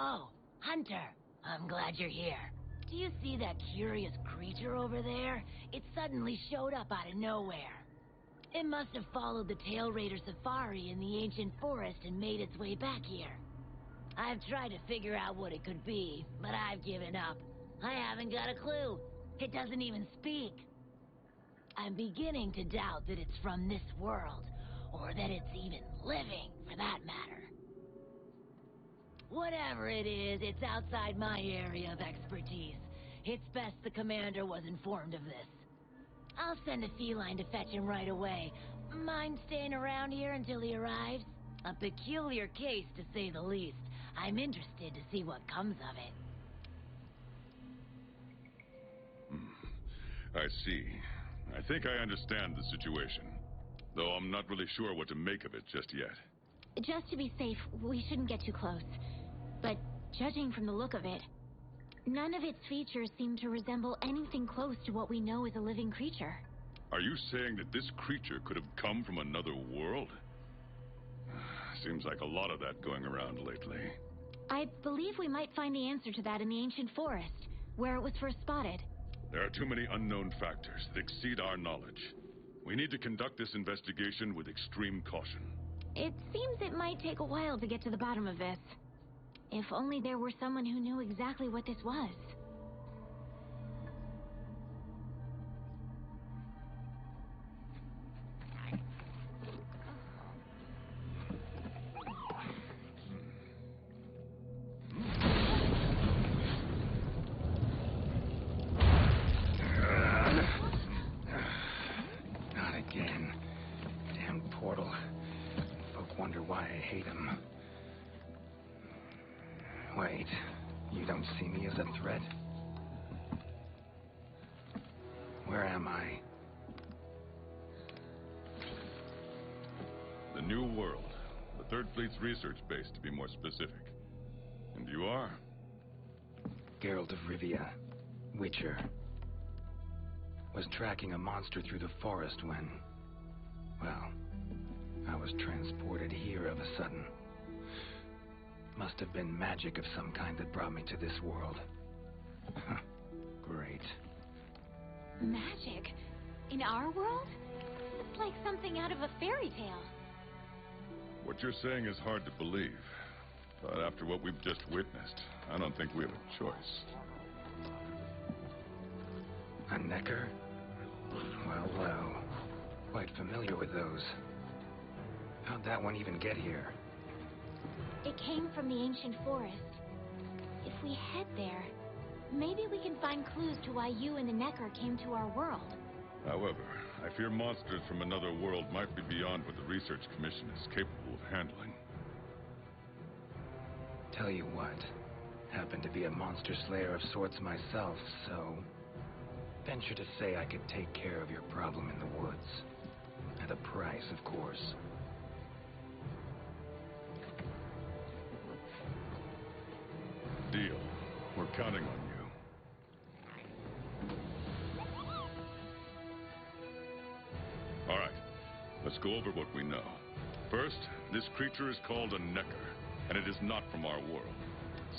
Oh, Hunter, I'm glad you're here. Do you see that curious creature over there? It suddenly showed up out of nowhere. It must have followed the Tail Raider safari in the ancient forest and made its way back here. I've tried to figure out what it could be, but I've given up. I haven't got a clue. It doesn't even speak. I'm beginning to doubt that it's from this world, or that it's even living, for that matter. Whatever it is, it's outside my area of expertise. It's best the commander was informed of this. I'll send a feline to fetch him right away. Mind staying around here until he arrives? A peculiar case, to say the least. I'm interested to see what comes of it. I see. I think I understand the situation, though I'm not really sure what to make of it just yet. Just to be safe, we shouldn't get too close. But judging from the look of it, none of its features seem to resemble anything close to what we know is a living creature. Are you saying that this creature could have come from another world? Seems like a lot of that going around lately. I believe we might find the answer to that in the ancient forest, where it was first spotted. There are too many unknown factors that exceed our knowledge. We need to conduct this investigation with extreme caution. It seems it might take a while to get to the bottom of this. If only there were someone who knew exactly what this was. Not again. Damn portal. Folk wonder why I hate him. Wait, you don't see me as a threat? Where am I? The New World. The Third Fleet's research base, to be more specific. And you are? Geralt of Rivia, Witcher. Was tracking a monster through the forest when... well, I was transported here of a sudden. Must have been magic of some kind that brought me to this world. Great. Magic? In our world? It's like something out of a fairy tale. What you're saying is hard to believe. But after what we've just witnessed, I don't think we have a choice. A Necker? Well. Quite familiar with those. How'd that one even get here? It came from the ancient forest. If we head there, maybe we can find clues to why you and the Necker came to our world. However, I fear monsters from another world might be beyond what the Research Commission is capable of handling. Tell you what, happen to be a monster slayer of sorts myself, so... venture to say I could take care of your problem in the woods. At a price, of course. Deal. We're counting on you. All right. Let's go over what we know. First, this creature is called a Necker, and it is not from our world.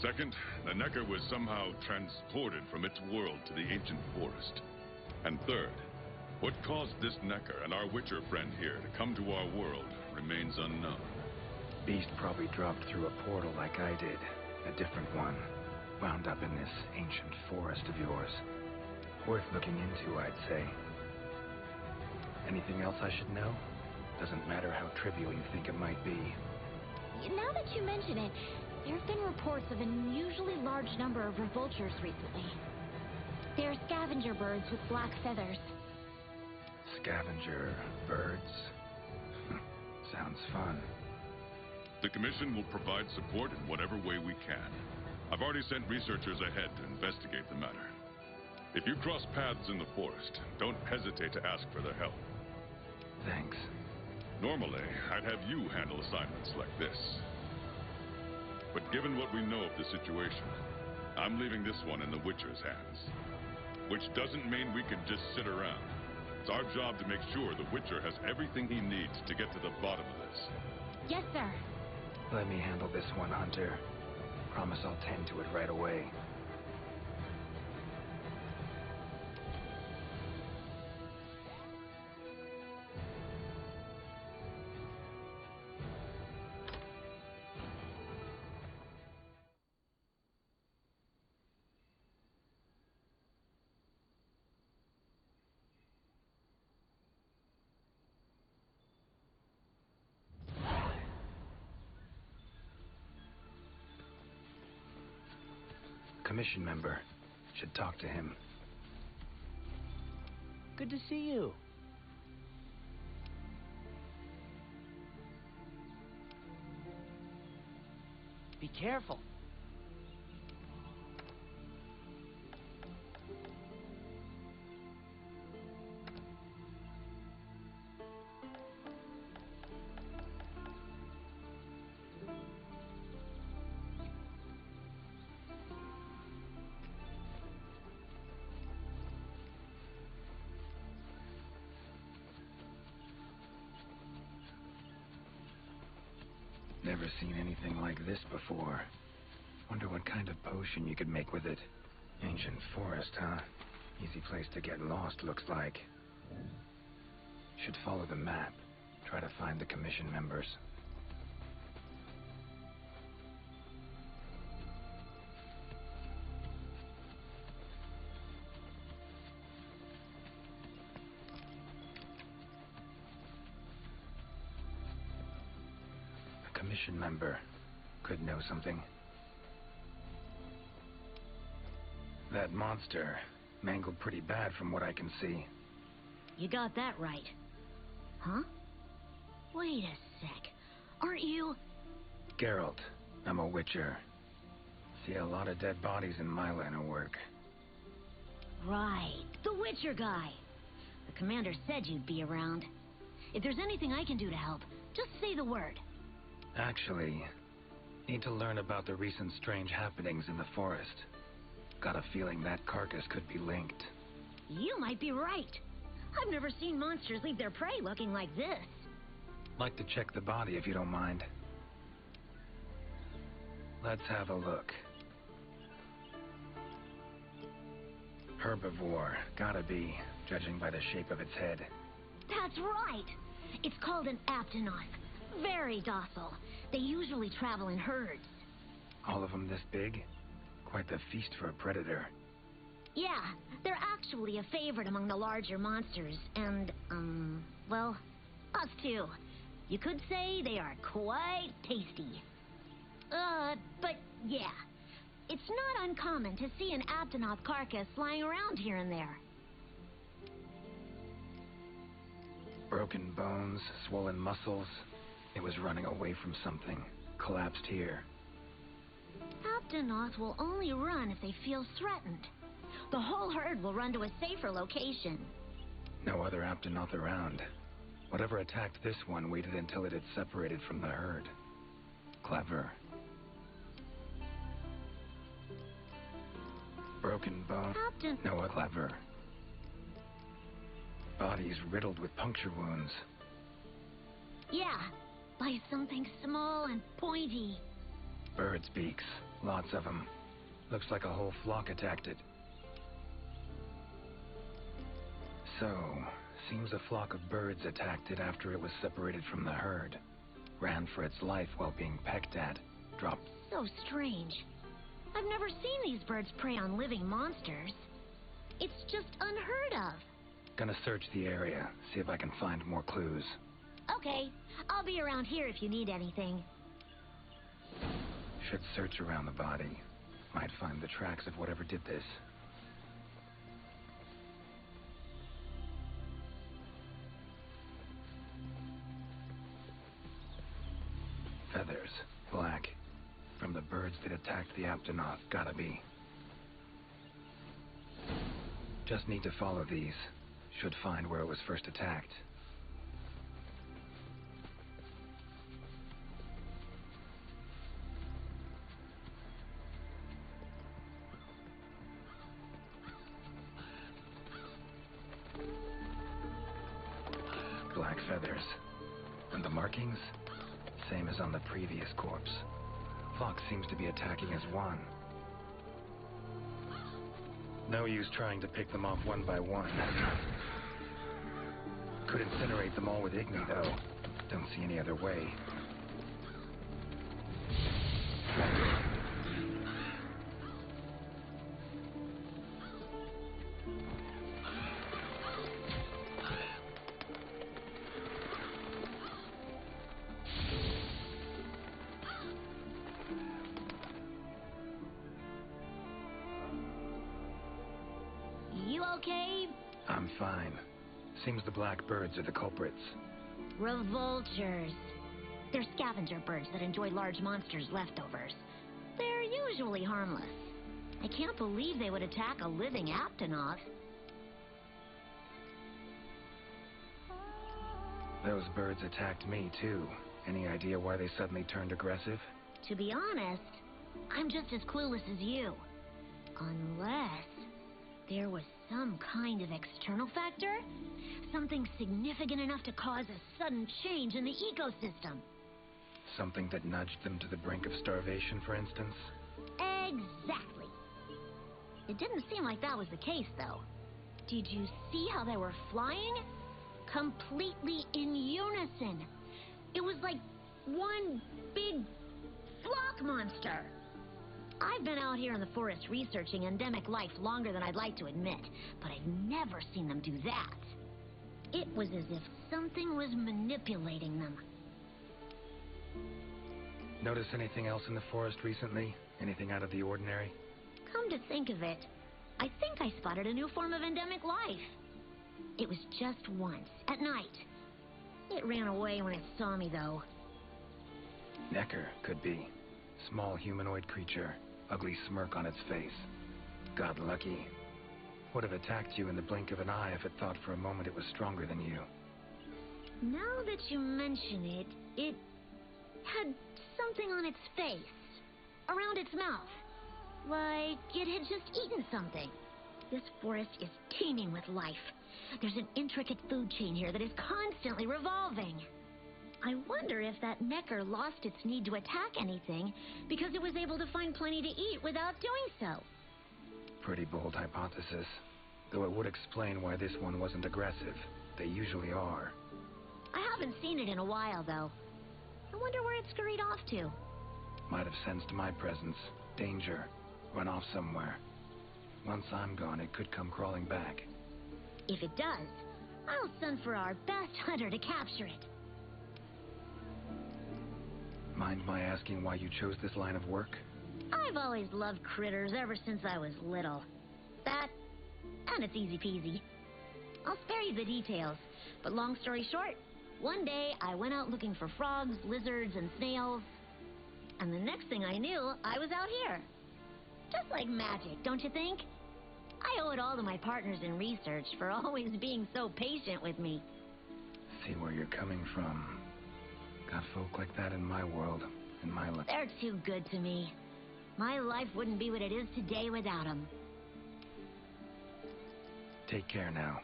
Second, the Necker was somehow transported from its world to the ancient forest. And third, what caused this Necker and our Witcher friend here to come to our world remains unknown. Beast probably dropped through a portal like I did. A different one. Wound up in this ancient forest of yours. Worth looking into, I'd say. Anything else I should know? Doesn't matter how trivial you think it might be. Now that you mention it, there have been reports of an unusually large number of revoltures recently. They're scavenger birds with black feathers. Scavenger birds? Sounds fun. The Commission will provide support in whatever way we can. I've already sent researchers ahead to investigate the matter. If you cross paths in the forest, don't hesitate to ask for their help. Thanks. Normally, I'd have you handle assignments like this. But given what we know of the situation, I'm leaving this one in the Witcher's hands. Which doesn't mean we can just sit around. It's our job to make sure the Witcher has everything he needs to get to the bottom of this. Yes, sir. Let me handle this one, Hunter. Promise I'll tend to it right away. Commission member. Should talk to him. Good to see you. Be careful. Never seen anything like this before. Wonder what kind of potion you could make with it. Ancient forest, huh? Easy place to get lost, looks like. Should follow the map. Try to find the commission members. Commission member. Could know something. That monster mangled pretty bad from what I can see. You got that right. Huh? Wait a sec. Aren't you... Geralt. I'm a witcher. See a lot of dead bodies in my line of work. Right. The Witcher guy. The commander said you'd be around. If there's anything I can do to help, just say the word. Actually, need to learn about the recent strange happenings in the forest. Got a feeling that carcass could be linked. You might be right. I've never seen monsters leave their prey looking like this. Like to check the body if you don't mind. Let's have a look. Herbivore, gotta be, judging by the shape of its head. That's right. It's called an Aptonoth. Very docile. They usually travel in herds. All of them this big? Quite the feast for a predator. Yeah, they're actually a favorite among the larger monsters, and, well, us too. You could say they are quite tasty. But yeah, it's not uncommon to see an Aptonoth carcass lying around here and there. Broken bones, swollen muscles. It was running away from something. Collapsed here. Aptonoth will only run if they feel threatened. The whole herd will run to a safer location. No other Aptonoth around. Whatever attacked this one waited until it had separated from the herd. Clever. Broken bone. No, clever. Body's riddled with puncture wounds. Yeah, by something small and pointy. Birds' beaks. Lots of them. Looks like a whole flock attacked it. So, seems a flock of birds attacked it after it was separated from the herd. Ran for its life while being pecked at. Dropped. So strange. I've never seen these birds prey on living monsters. It's just unheard of. Gonna search the area, see if I can find more clues. Okay, I'll be around here if you need anything. Should search around the body. Might find the tracks of whatever did this. Feathers. Black. From the birds that attacked the Aptonoth. Gotta be. Just need to follow these. Should find where it was first attacked. Black feathers. And the markings? Same as on the previous corpse. Flock seems to be attacking as one. No use trying to pick them off one by one. Could incinerate them all with Igni, though. Don't see any other way. You okay? I'm fine. Seems the black birds are the culprits. Revolters. They're scavenger birds that enjoy large monsters' leftovers. They're usually harmless. I can't believe they would attack a living Aptonoth. Those birds attacked me, too. Any idea why they suddenly turned aggressive? To be honest, I'm just as clueless as you. Unless there was some kind of external factor? Something significant enough to cause a sudden change in the ecosystem. Something that nudged them to the brink of starvation, for instance? Exactly. It didn't seem like that was the case, though. Did you see how they were flying? Completely in unison. It was like one big flock monster. I've been out here in the forest researching endemic life longer than I'd like to admit, but I've never seen them do that. It was as if something was manipulating them. Notice anything else in the forest recently? Anything out of the ordinary? Come to think of it, I think I spotted a new form of endemic life. It was just once, at night. It ran away when it saw me, though. Necker, could be. Small humanoid creature, ugly smirk on its face. Got lucky. Would have attacked you in the blink of an eye if it thought for a moment it was stronger than you. Now that you mention it, it had something on its face, around its mouth, like it had just eaten something. This forest is teeming with life. There's an intricate food chain here that is constantly revolving. I wonder if that Necker lost its need to attack anything because it was able to find plenty to eat without doing so. Pretty bold hypothesis. Though it would explain why this one wasn't aggressive. They usually are. I haven't seen it in a while, though. I wonder where it scurried off to. Might have sensed my presence. Danger. Run off somewhere. Once I'm gone, it could come crawling back. If it does, I'll send for our best hunter to capture it. Mind my asking why you chose this line of work? I've always loved critters ever since I was little. That, and it's easy peasy. I'll spare you the details, but long story short, one day I went out looking for frogs, lizards, and snails, and the next thing I knew, I was out here. Just like magic, don't you think? I owe it all to my partners in research for always being so patient with me. See where you're coming from. Got folk like that in my world, in my life. They're too good to me. My life wouldn't be what it is today without them. Take care now.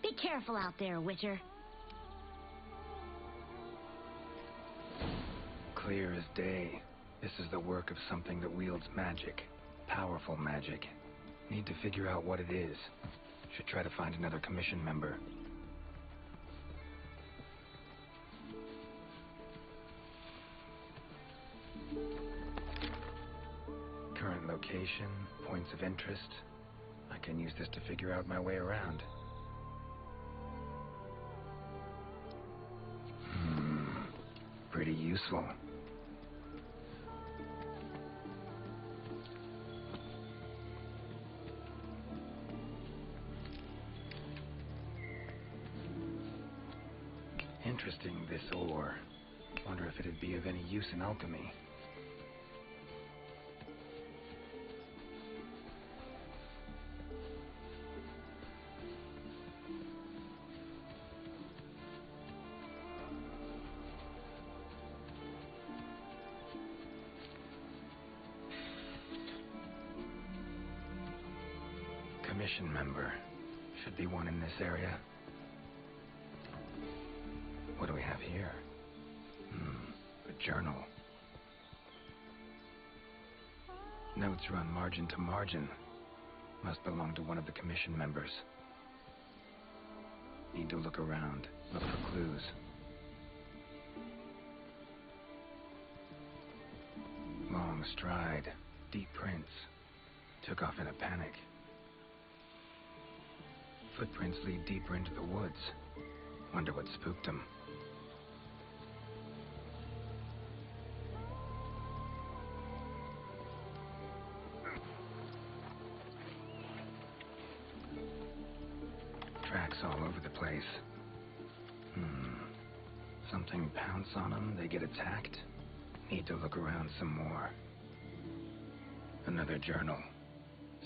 Be careful out there, Witcher. Clear as day. This is the work of something that wields magic. Powerful magic. Need to figure out what it is. Should try to find another commission member. Current location, points of interest. I can use this to figure out my way around. Pretty useful. Interesting, this ore. Wonder if it'd be of any use in alchemy. Commission member. Should be one in this area. What do we have here? A journal. Notes run margin to margin. Must belong to one of the commission members. Need to look around, look for clues. Long stride, deep prints. Took off in a panic. Footprints lead deeper into the woods. Wonder what spooked him. Tracks all over the place. Something pounce on them, they get attacked. Need to look around some more. Another journal.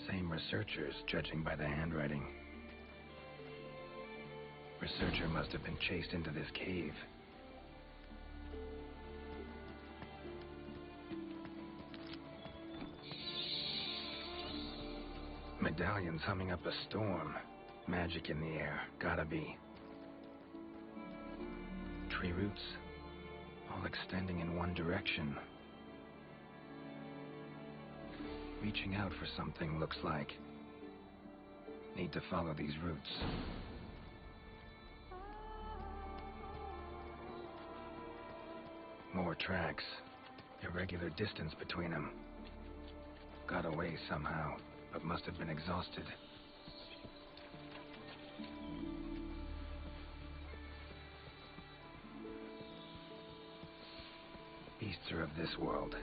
Same researchers, judging by the handwriting. Researcher must have been chased into this cave. Medallions humming up a storm. Magic in the air, gotta be. Tree roots, all extending in one direction. Reaching out for something, looks like. Need to follow these roots. More tracks. Irregular distance between them. Got away somehow, but must have been exhausted. Beasts are of this world.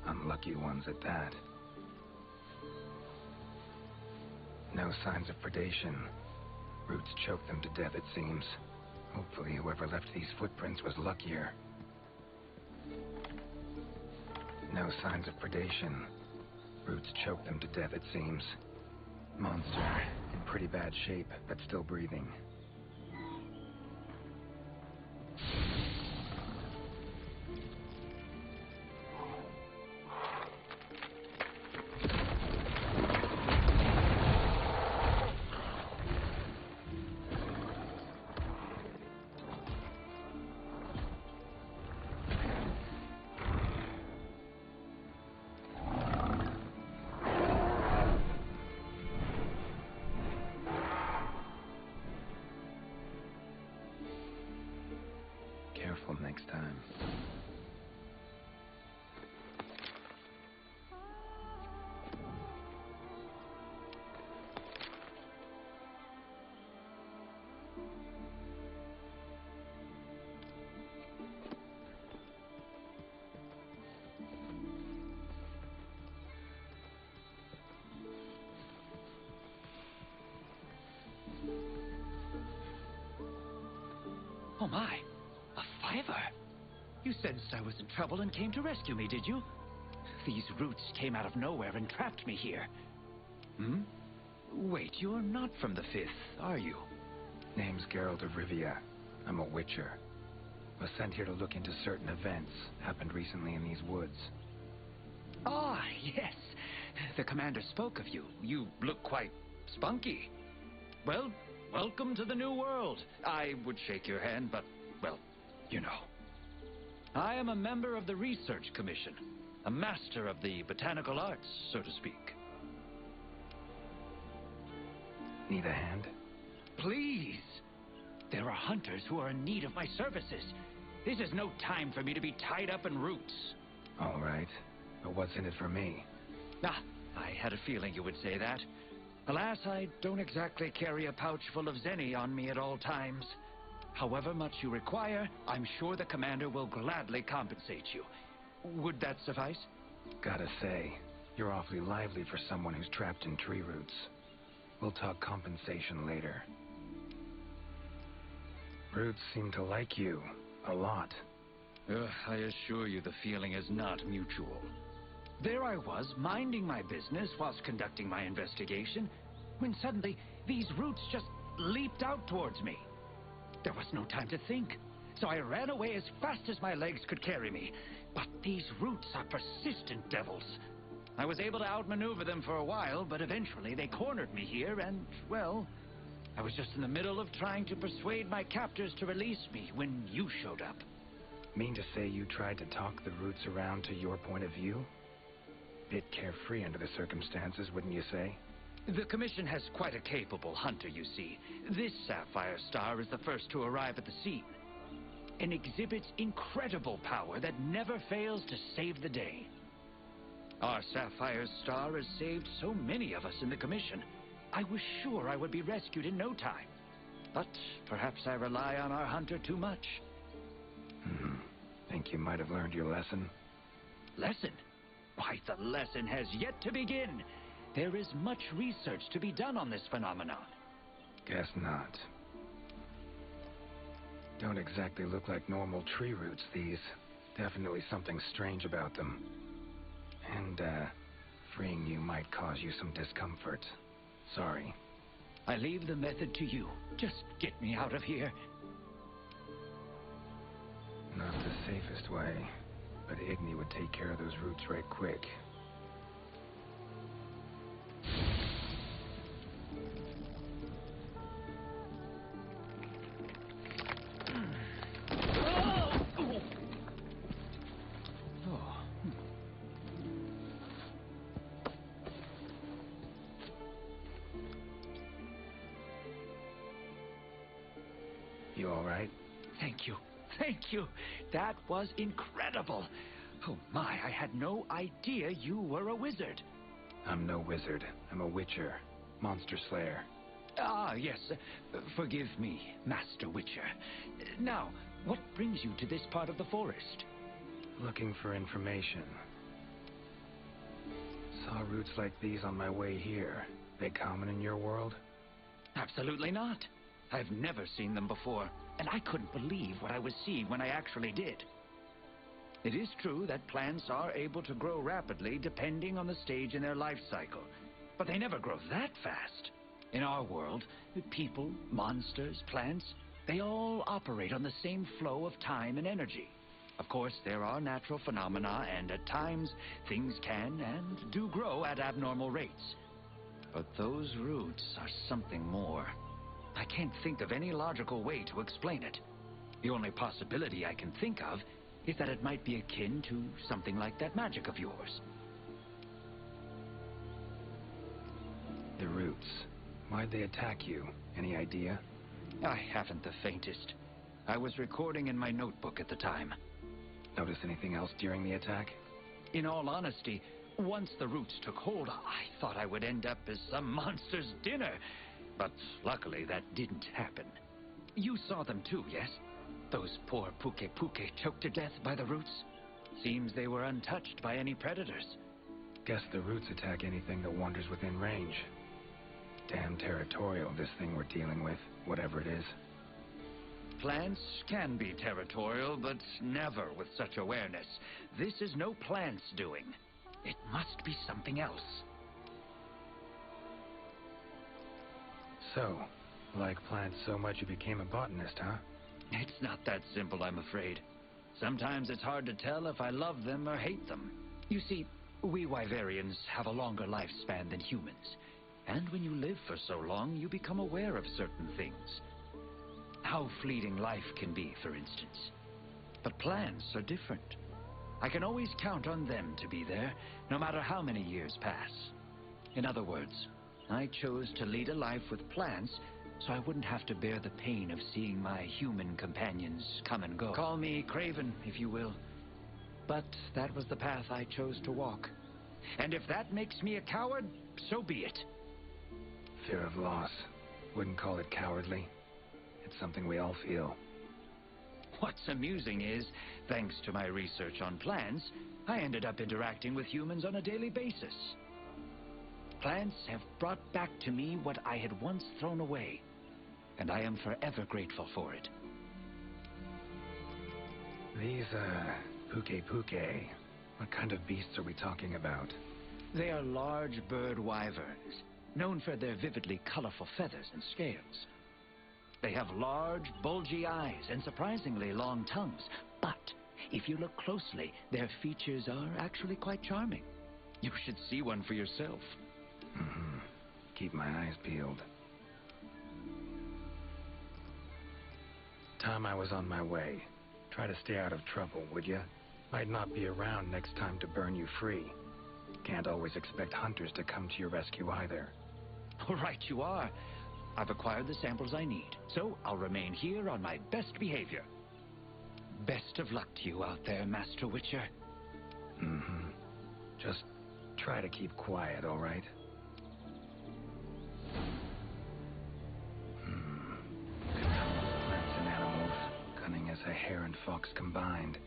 Unlucky ones at that. No signs of predation. Roots choke them to death, it seems. Hopefully whoever left these footprints was luckier. No signs of predation. Roots choke them to death, it seems. Monster, in pretty bad shape, but still breathing. Careful next time. Oh my, a fiver. You sensed I was in trouble and came to rescue me, did you? These roots came out of nowhere and trapped me here. Wait, you're not from the Fifth, are you? Name's Geralt of Rivia. I'm a witcher. Was sent here to look into certain events happened recently in these woods. Ah, yes. The commander spoke of you. You look quite spunky. Well, welcome to the new world. I would shake your hand, but, well, you know. I am a member of the Research Commission. A master of the botanical arts, so to speak. Need a hand? Please. There are hunters who are in need of my services. This is no time for me to be tied up in roots. All right. But what's in it for me? Ah, I had a feeling you would say that. Alas, I don't exactly carry a pouch full of zenny on me at all times. However much you require, I'm sure the commander will gladly compensate you. Would that suffice? Gotta say, you're awfully lively for someone who's trapped in tree roots. We'll talk compensation later. Roots seem to like you. A lot. I assure you the feeling is not mutual. There I was, minding my business whilst conducting my investigation, when suddenly these roots just leaped out towards me. There was no time to think, so I ran away as fast as my legs could carry me. But these roots are persistent devils. I was able to outmaneuver them for a while, but eventually they cornered me here and, well, I was just in the middle of trying to persuade my captors to release me when you showed up. Mean to say you tried to talk the roots around to your point of view? bit carefree under the circumstances, wouldn't you say? The Commission has quite a capable hunter, you see. This sapphire star is the first to arrive at the scene, and exhibits incredible power that never fails to save the day. Our sapphire star has saved so many of us in the Commission. I was sure I would be rescued in no time. But perhaps I rely on our hunter too much. Think you might have learned your lesson? Lesson? Why, the lesson has yet to begin. There is much research to be done on this phenomenon. Guess not. Don't exactly look like normal tree roots, these. Definitely something strange about them. And, freeing you might cause you some discomfort. Sorry. I leave the method to you. Just get me out of here. Not the safest way, but Igni would take care of those roots right quick. You all right? Thank you. Thank you. That was incredible. Oh my, I had no idea you were a wizard. I'm no wizard. I'm a witcher. Monster slayer. Ah, yes. Forgive me, Master Witcher. Now, what brings you to this part of the forest? Looking for information. Saw roots like these on my way here. They common in your world? Absolutely not. I've never seen them before, and I couldn't believe what I was seeing when I actually did. It is true that plants are able to grow rapidly depending on the stage in their life cycle, but they never grow that fast. In our world, people, monsters, plants, they all operate on the same flow of time and energy. Of course, there are natural phenomena, and at times, things can and do grow at abnormal rates. But those roots are something more. I can't think of any logical way to explain it. The only possibility I can think of is that it might be akin to something like that magic of yours. The roots. Why'd they attack you? Any idea? I haven't the faintest. I was recording in my notebook at the time. Notice anything else during the attack? In all honesty, once the roots took hold, I thought I would end up as some monster's dinner. But luckily, that didn't happen. You saw them too, yes? Those poor Puke choked to death by the roots. Seems they were untouched by any predators. Guess the roots attack anything that wanders within range. Damn territorial, this thing we're dealing with, whatever it is. Plants can be territorial, but never with such awareness. This is no plant's doing. It must be something else. So, like plants so much you became a botanist, huh? It's not that simple, I'm afraid. Sometimes it's hard to tell if I love them or hate them. You see, we Wyverians have a longer lifespan than humans. And when you live for so long, you become aware of certain things. How fleeting life can be, for instance. But plants are different. I can always count on them to be there, no matter how many years pass. In other words, I chose to lead a life with plants so I wouldn't have to bear the pain of seeing my human companions come and go. Call me craven, if you will. But that was the path I chose to walk. And if that makes me a coward, so be it. Fear of loss. Wouldn't call it cowardly. It's something we all feel. What's amusing is, thanks to my research on plants, I ended up interacting with humans on a daily basis. Plants have brought back to me what I had once thrown away, and I am forever grateful for it. These, Puke, what kind of beasts are we talking about? They are large bird wyverns, known for their vividly colorful feathers and scales. They have large, bulgy eyes and surprisingly long tongues, but if you look closely, their features are actually quite charming. You should see one for yourself. Keep my eyes peeled. Time I was on my way. Try to stay out of trouble, would ya? Might not be around next time to burn you free. Can't always expect hunters to come to your rescue either. Right you are. I've acquired the samples I need, so I'll remain here on my best behavior. Best of luck to you out there, Master Witcher. Mm-hmm. Just try to keep quiet, all right? Control of plants and animals, cunning as a hare and fox combined.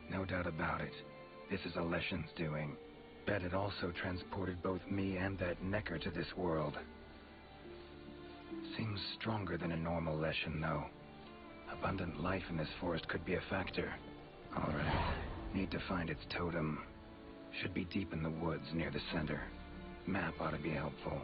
No doubt about it. This is Alession's doing. Bet it also transported both me and that Necker to this world. Seems stronger than a normal Leshen, though. Abundant life in this forest could be a factor. All right. Need to find its totem. Should be deep in the woods near the center. Map ought to be helpful.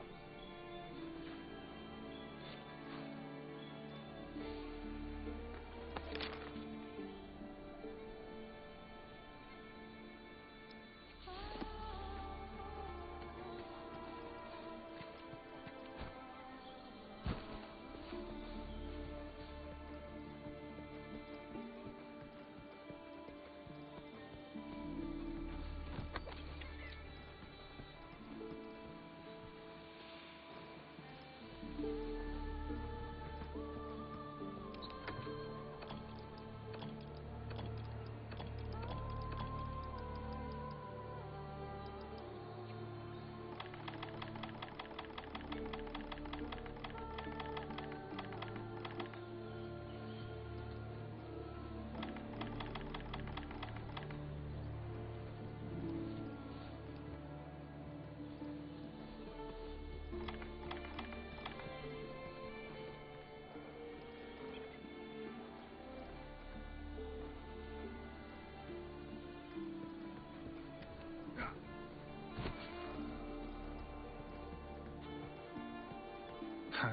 Huh?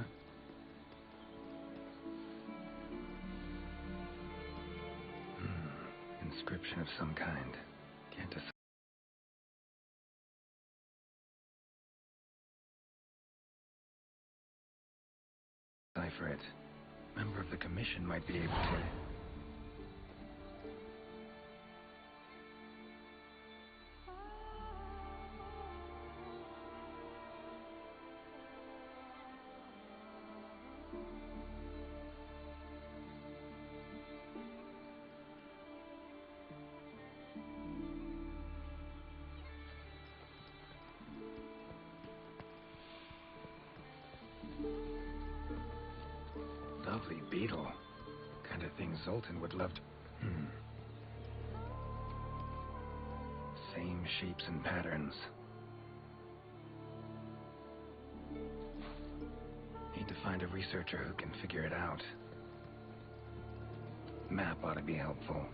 Inscription of some kind. Can't decipher it. Member of the commission might be able to. Lovely beetle. Kind of thing Zoltan would love to... Same shapes and patterns. Need to find a researcher who can figure it out. Map ought to be helpful.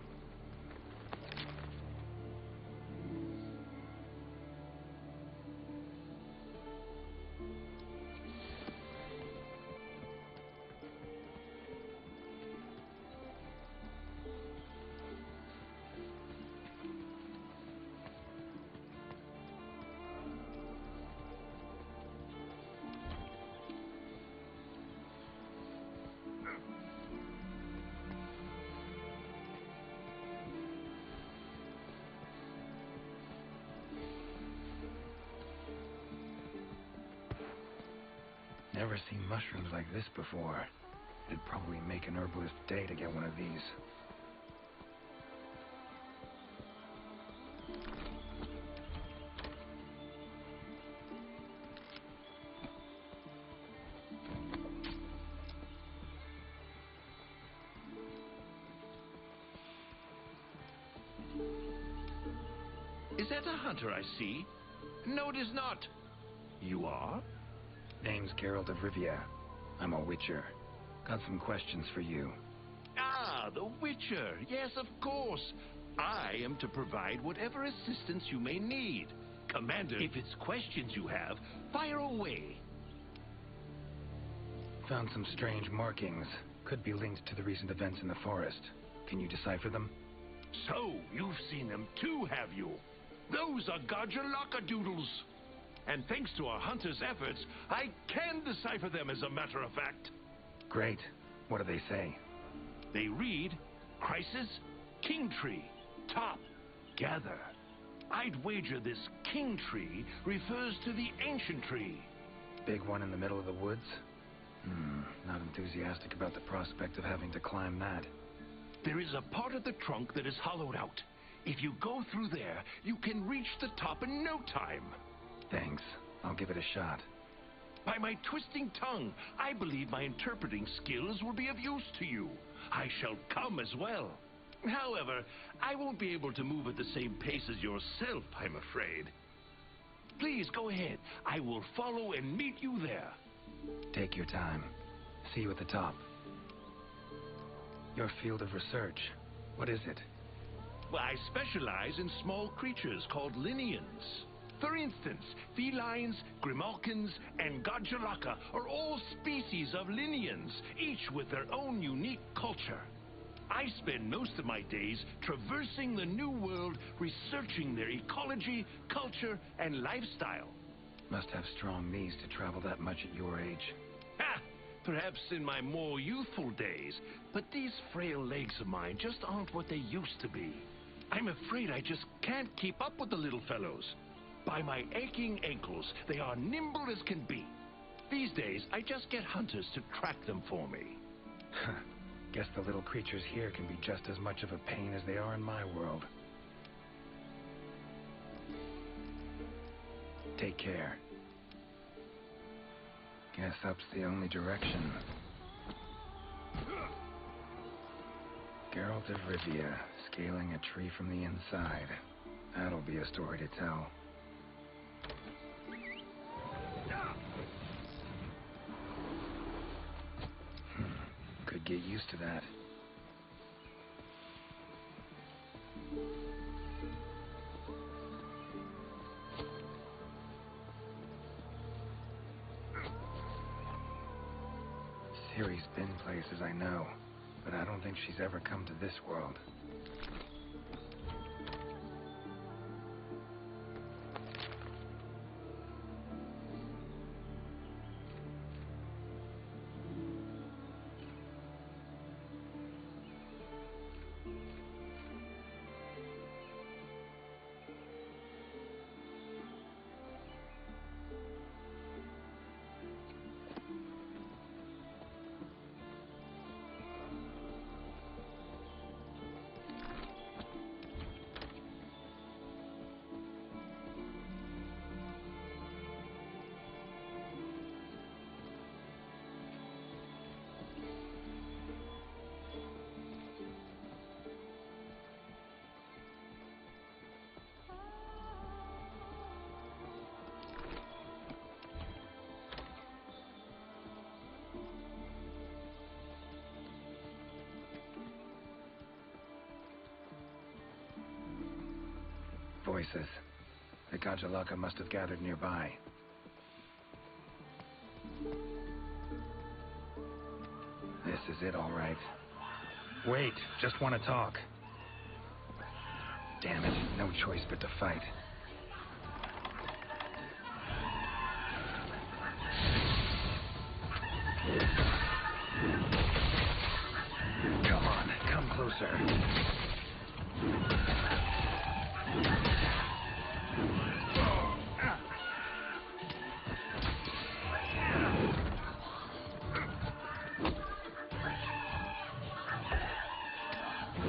Never seen mushrooms like this before. It'd probably make an herbalist day to get one of these. Is that a hunter I see? No, it is not. You are? Name's Geralt of Rivia. I'm a witcher. Got some questions for you. Ah, the Witcher. Yes, of course. I am to provide whatever assistance you may need. Commander, if it's questions you have, fire away. Found some strange markings. Could be linked to the recent events in the forest. Can you decipher them? So, you've seen them too, have you? Those are Godger-Lockadoodles. And thanks to our hunters' efforts, I can decipher them as a matter of fact. Great. What do they say? They read, Crisis, King Tree, Top, Gather. I'd wager this king tree refers to the ancient tree. Big one in the middle of the woods? Not enthusiastic about the prospect of having to climb that. There is a part of the trunk that is hollowed out. If you go through there, you can reach the top in no time. Thanks. I'll give it a shot. By my twisting tongue, I believe my interpreting skills will be of use to you. I shall come as well. However, I won't be able to move at the same pace as yourself, I'm afraid. Please go ahead. I will follow and meet you there. Take your time. See you at the top. Your field of research, what is it? Well, I specialize in small creatures called Linians. For instance, felines, grimalkins, and Godjalaka are all species of Linians, each with their own unique culture. I spend most of my days traversing the New World, researching their ecology, culture, and lifestyle. Must have strong knees to travel that much at your age. Ha! Perhaps in my more youthful days, but these frail legs of mine just aren't what they used to be. I'm afraid I just can't keep up with the little fellows. By my aching ankles, they are nimble as can be. These days, I just get hunters to track them for me. Guess the little creatures here can be just as much of a pain as they are in my world. Take care. Guess up's the only direction. Geralt of Rivia, scaling a tree from the inside. That'll be a story to tell. Could get used to that. Ciri's been places, I know, but I don't think she's ever come to this world. Voices. The Godjalaka must have gathered nearby. This is it, all right. Wait, just want to talk. Damn it, no choice but to fight. Come on, come closer.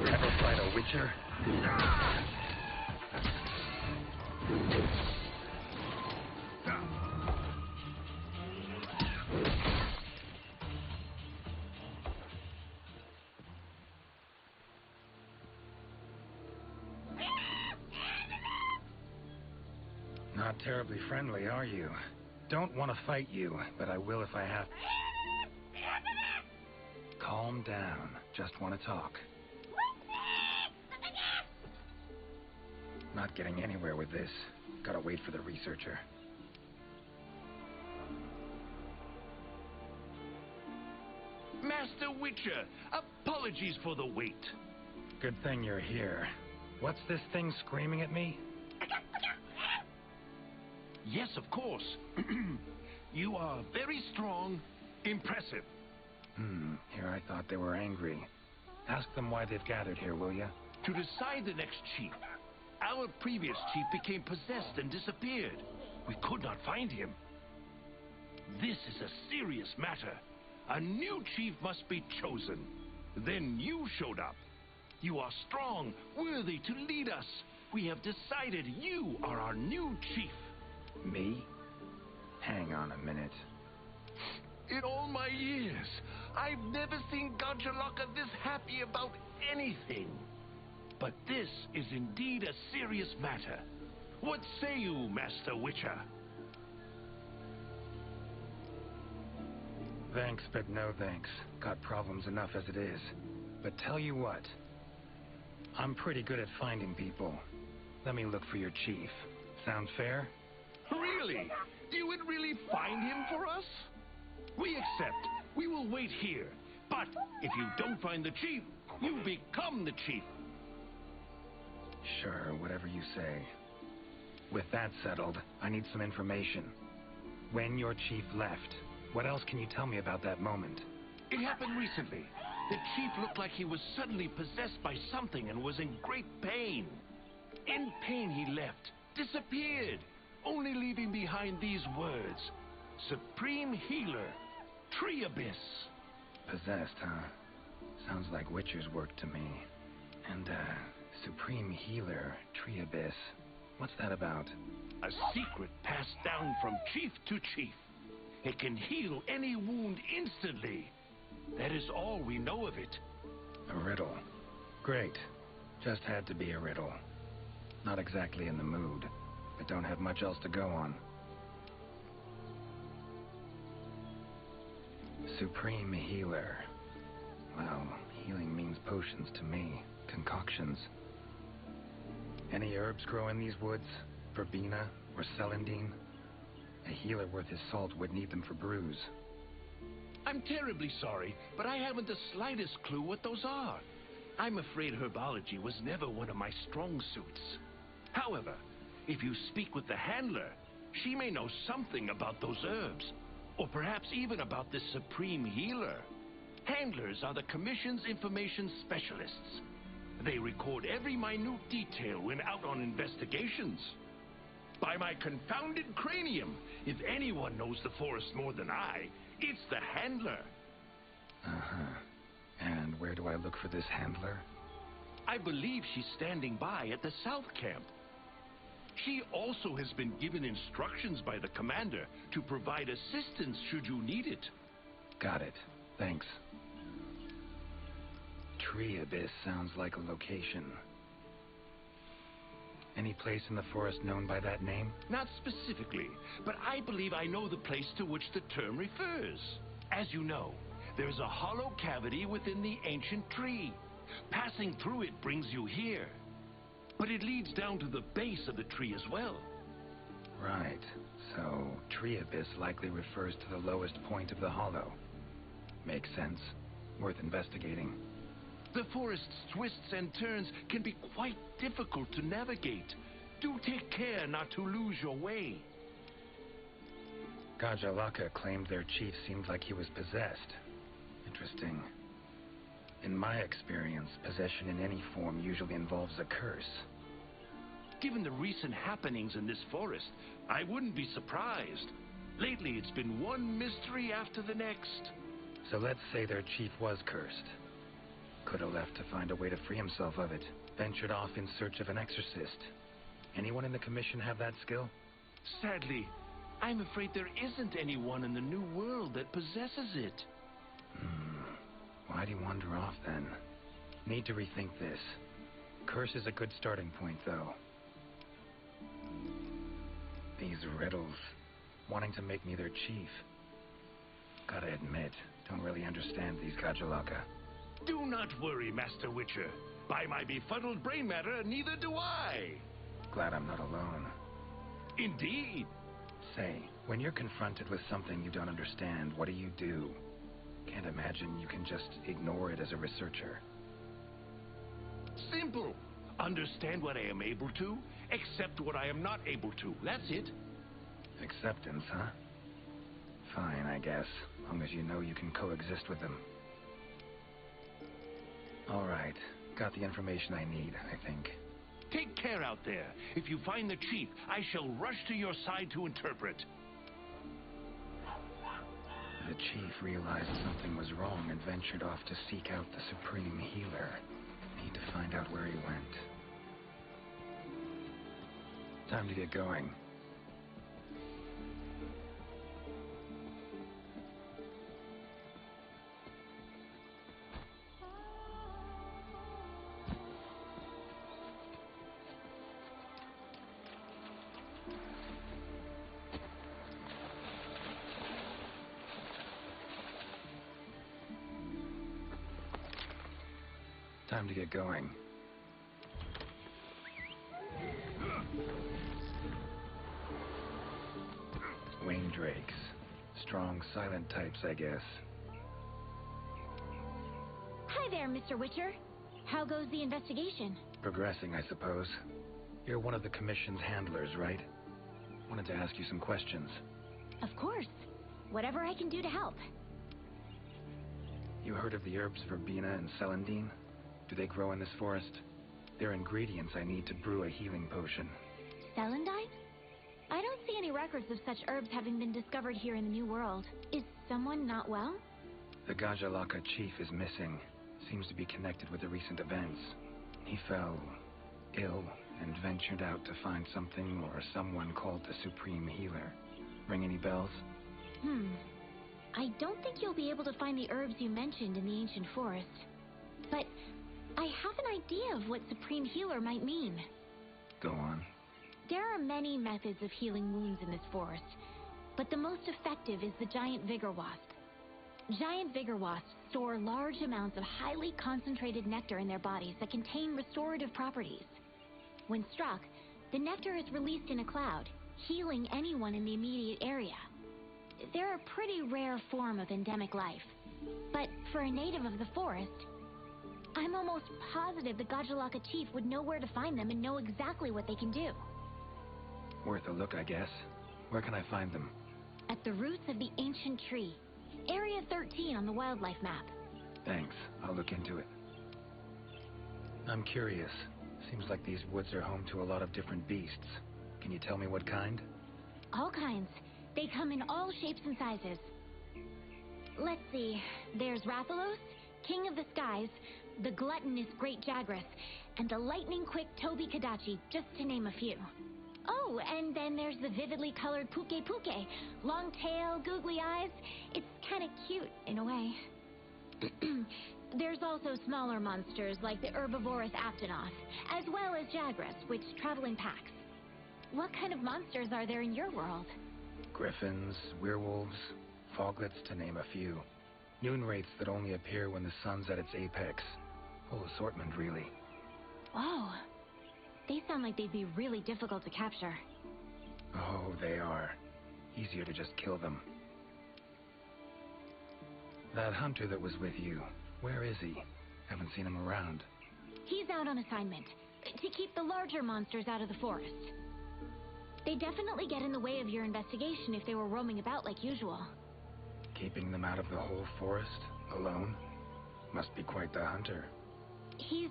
Ever fight a Witcher? Not terribly friendly, are you? Don't want to fight you, but I will if I have. Calm down. Just want to talk. Not getting anywhere with this. Gotta wait for the researcher. Master Witcher, apologies for the wait. Good thing you're here. What's this thing screaming at me? Yes, of course. You are very strong, impressive. Here I thought they were angry. Ask them why they've gathered here, will ya? To decide the next chief. Our previous chief became possessed and disappeared. We could not find him. This is a serious matter. A new chief must be chosen. Then you showed up. You are strong, worthy to lead us. We have decided you are our new chief. Me? Hang on a minute. In all my years, I've never seen Gajaloka this happy about anything. But this is indeed a serious matter. What say you, Master Witcher? Thanks, but no thanks. Got problems enough as it is. But tell you what, I'm pretty good at finding people. Let me look for your chief. Sound fair? Really? You would really find him for us? We accept. We will wait here. But if you don't find the chief, you become the chief. Sure, whatever you say. With that settled, I need some information. When your chief left, what else can you tell me about that moment? It happened recently. The chief looked like he was suddenly possessed by something and was in great pain. In pain he left, disappeared, only leaving behind these words. Supreme Healer, Tree Abyss. Possessed, huh? Sounds like Witcher's work to me. And, Supreme Healer, Tree Abyss. What's that about? A secret passed down from chief to chief. It can heal any wound instantly. That is all we know of it. A riddle. Great. Just had to be a riddle. Not exactly in the mood, but don't have much else to go on. Supreme Healer. Well, healing means potions to me. Concoctions. Any herbs grow in these woods? Verbena or celandine? A healer worth his salt would need them for brews. I'm terribly sorry, but I haven't the slightest clue what those are. I'm afraid herbology was never one of my strong suits. However, if you speak with the handler, she may know something about those herbs, or perhaps even about this supreme healer. Handlers are the Commission's information specialists. They record every minute detail when out on investigations. By my confounded cranium, if anyone knows the forest more than I, it's the handler. Uh-huh. And where do I look for this handler? I believe she's standing by at the South Camp. She also has been given instructions by the commander to provide assistance should you need it. Got it. Thanks. Tree Abyss sounds like a location. Any place in the forest known by that name? Not specifically, but I believe I know the place to which the term refers. As you know, there's a hollow cavity within the ancient tree. Passing through it brings you here. But it leads down to the base of the tree as well. Right. So, Tree Abyss likely refers to the lowest point of the hollow. Makes sense. Worth investigating. The forest's twists and turns can be quite difficult to navigate. Do take care not to lose your way. Gajaloka claimed their chief seemed like he was possessed. Interesting. In my experience, possession in any form usually involves a curse. Given the recent happenings in this forest, I wouldn't be surprised. Lately, it's been one mystery after the next. So let's say their chief was cursed. Could have left to find a way to free himself of it. Ventured off in search of an exorcist. Anyone in the Commission have that skill? Sadly, I'm afraid there isn't anyone in the New World that possesses it. Why'd he wander off then? Need to rethink this. Curse is a good starting point, though. These riddles. Wanting to make me their chief. Gotta admit, don't really understand these Gajaloka. Do not worry, Master Witcher. By my befuddled brain matter, neither do I. Glad I'm not alone. Indeed. Say, when you're confronted with something you don't understand, what do? Can't imagine you can just ignore it as a researcher. Simple. Understand what I am able to, accept what I am not able to. That's it. Acceptance, huh? Fine, I guess. Long as you know you can coexist with them. All right. Got the information I need, I think. Take care out there. If you find the chief, I shall rush to your side to interpret. The chief realized something was wrong and ventured off to seek out the Supreme Healer. Need to find out where he went. Time to get going. Time to get going. Wing drakes. Strong, silent types, I guess. Hi there, Mr. Witcher. How goes the investigation? Progressing, I suppose. You're one of the Commission's handlers, right? Wanted to ask you some questions. Of course. Whatever I can do to help. You heard of the herbs verbena and celandine? Do they grow in this forest? They're ingredients I need to brew a healing potion. Celandine? I don't see any records of such herbs having been discovered here in the New World. Is someone not well? The Gajalaka chief is missing. Seems to be connected with the recent events. He fell ill and ventured out to find something or someone called the Supreme Healer. Ring any bells? I don't think you'll be able to find the herbs you mentioned in the ancient forest. But I have an idea of what Supreme Healer might mean. Go on. There are many methods of healing wounds in this forest, but the most effective is the giant vigor wasp. Giant vigor wasps store large amounts of highly concentrated nectar in their bodies that contain restorative properties. When struck, the nectar is released in a cloud, healing anyone in the immediate area. They're a pretty rare form of endemic life, but for a native of the forest, I'm almost positive the Gajalaka chief would know where to find them and know exactly what they can do. Worth a look, I guess. Where can I find them? At the roots of the ancient tree, Area 13 on the wildlife map. Thanks. I'll look into it. I'm curious. Seems like these woods are home to a lot of different beasts. Can you tell me what kind? All kinds. They come in all shapes and sizes. Let's see. There's Rathalos, King of the Skies, the gluttonous Great Jagras, and the lightning-quick Toby Kadachi, just to name a few. Oh, and then there's the vividly colored Puke Puke. Long tail, googly eyes. It's kind of cute, in a way. There's also smaller monsters like the herbivorous Aptonoth, as well as Jagras, which travel in packs. What kind of monsters are there in your world? Griffins, werewolves, foglets, to name a few. Noon wraiths that only appear when the sun's at its apex. Whole assortment, really. Whoa. They sound like they'd be really difficult to capture. Oh, they are. Easier to just kill them. That hunter that was with you, where is he? Haven't seen him around. He's out on assignment, to keep the larger monsters out of the forest. They definitely get in the way of your investigation if they were roaming about like usual. Keeping them out of the whole forest, alone? Must be quite the hunter. He's...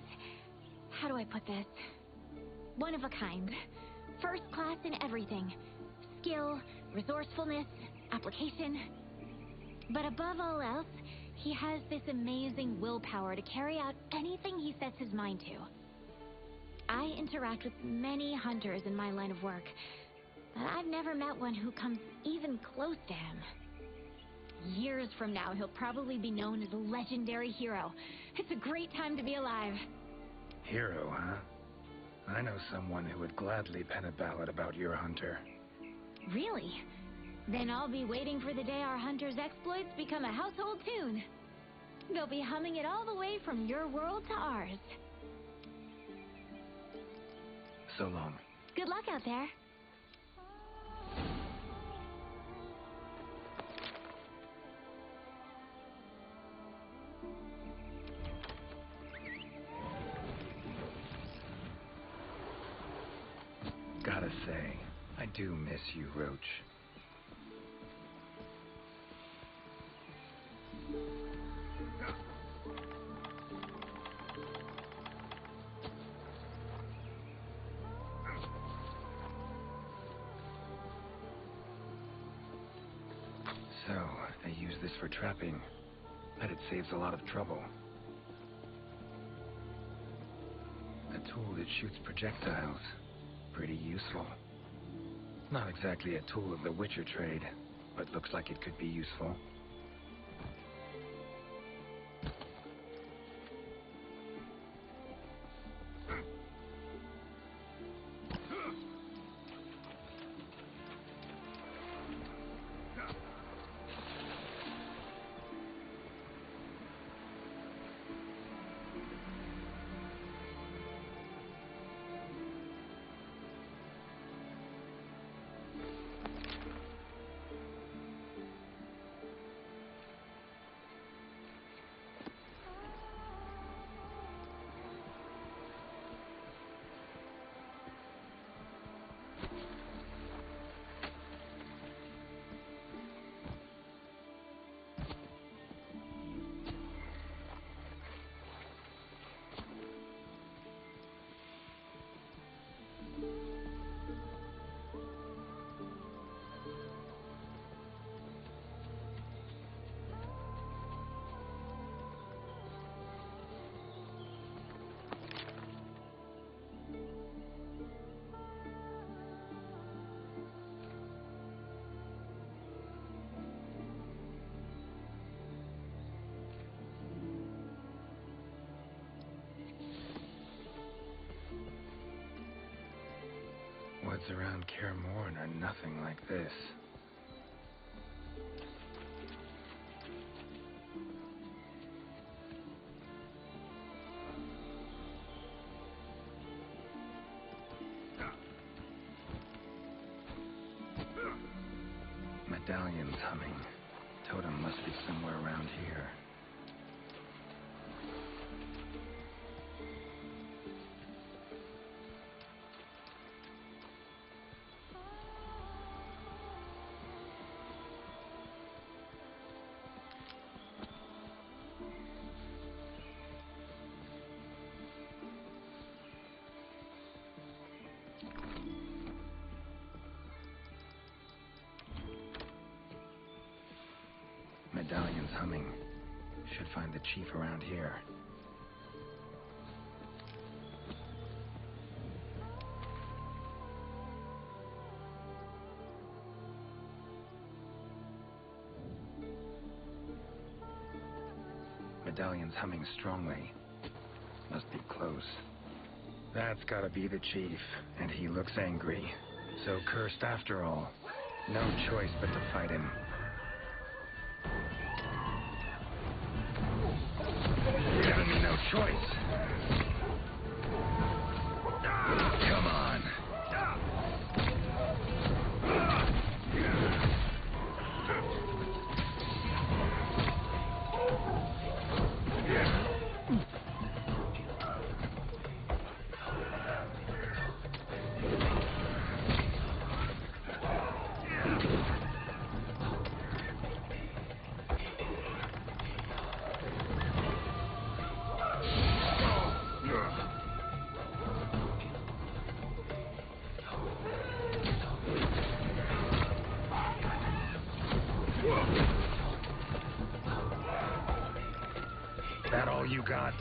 how do I put this? One of a kind. First class in everything. Skill, resourcefulness, application. But above all else, he has this amazing willpower to carry out anything he sets his mind to. I interact with many hunters in my line of work, but I've never met one who comes even close to him. Years from now, he'll probably be known as a legendary hero. It's a great time to be alive. Hero, huh? I know someone who would gladly pen a ballad about your hunter. Really? Then I'll be waiting for the day our hunter's exploits become a household tune. They'll be humming it all the way from your world to ours. So long. Good luck out there. Gotta say, I do miss you, Roach. So, if they use this for trapping, bet it saves a lot of trouble. A tool that shoots projectiles. Pretty useful. Not exactly a tool of the Witcher trade, but looks like it could be useful. Woods around Kaer Morhen are nothing like this. Medallions humming. Totem must be somewhere around here. Medallions humming. Should find the chief around here. Medallions humming strongly. Must be close. That's gotta be the chief, and he looks angry. So cursed after all. No choice but to fight him. Giving me no choice. Come on. That all you got?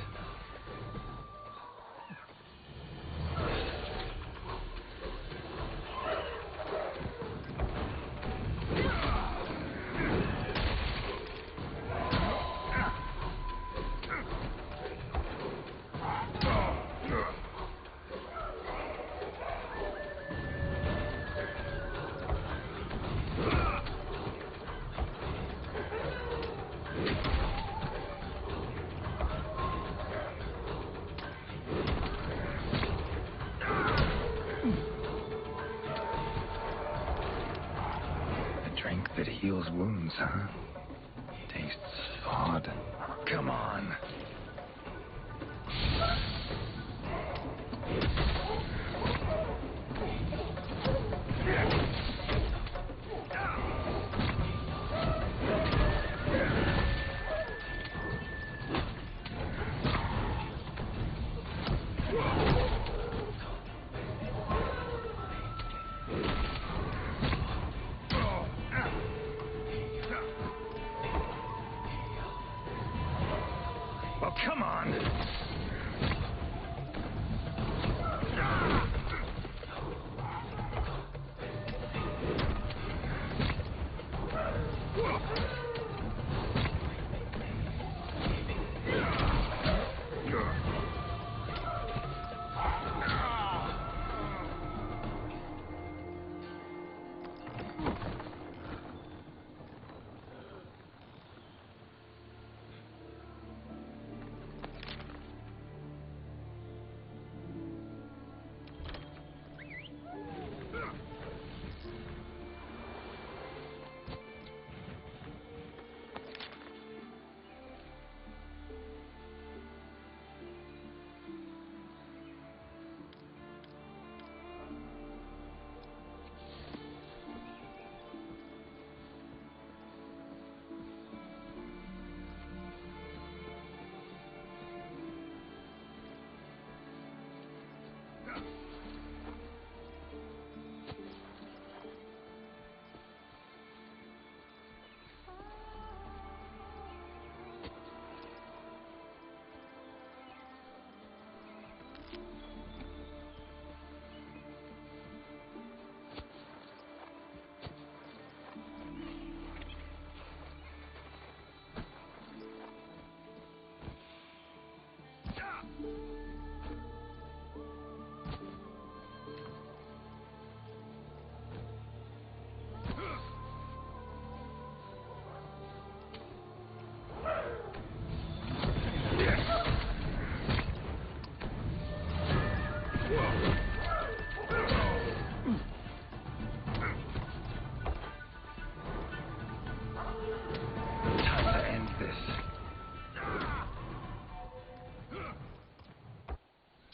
That heals wounds, huh? Tastes odd. Come on. Come on!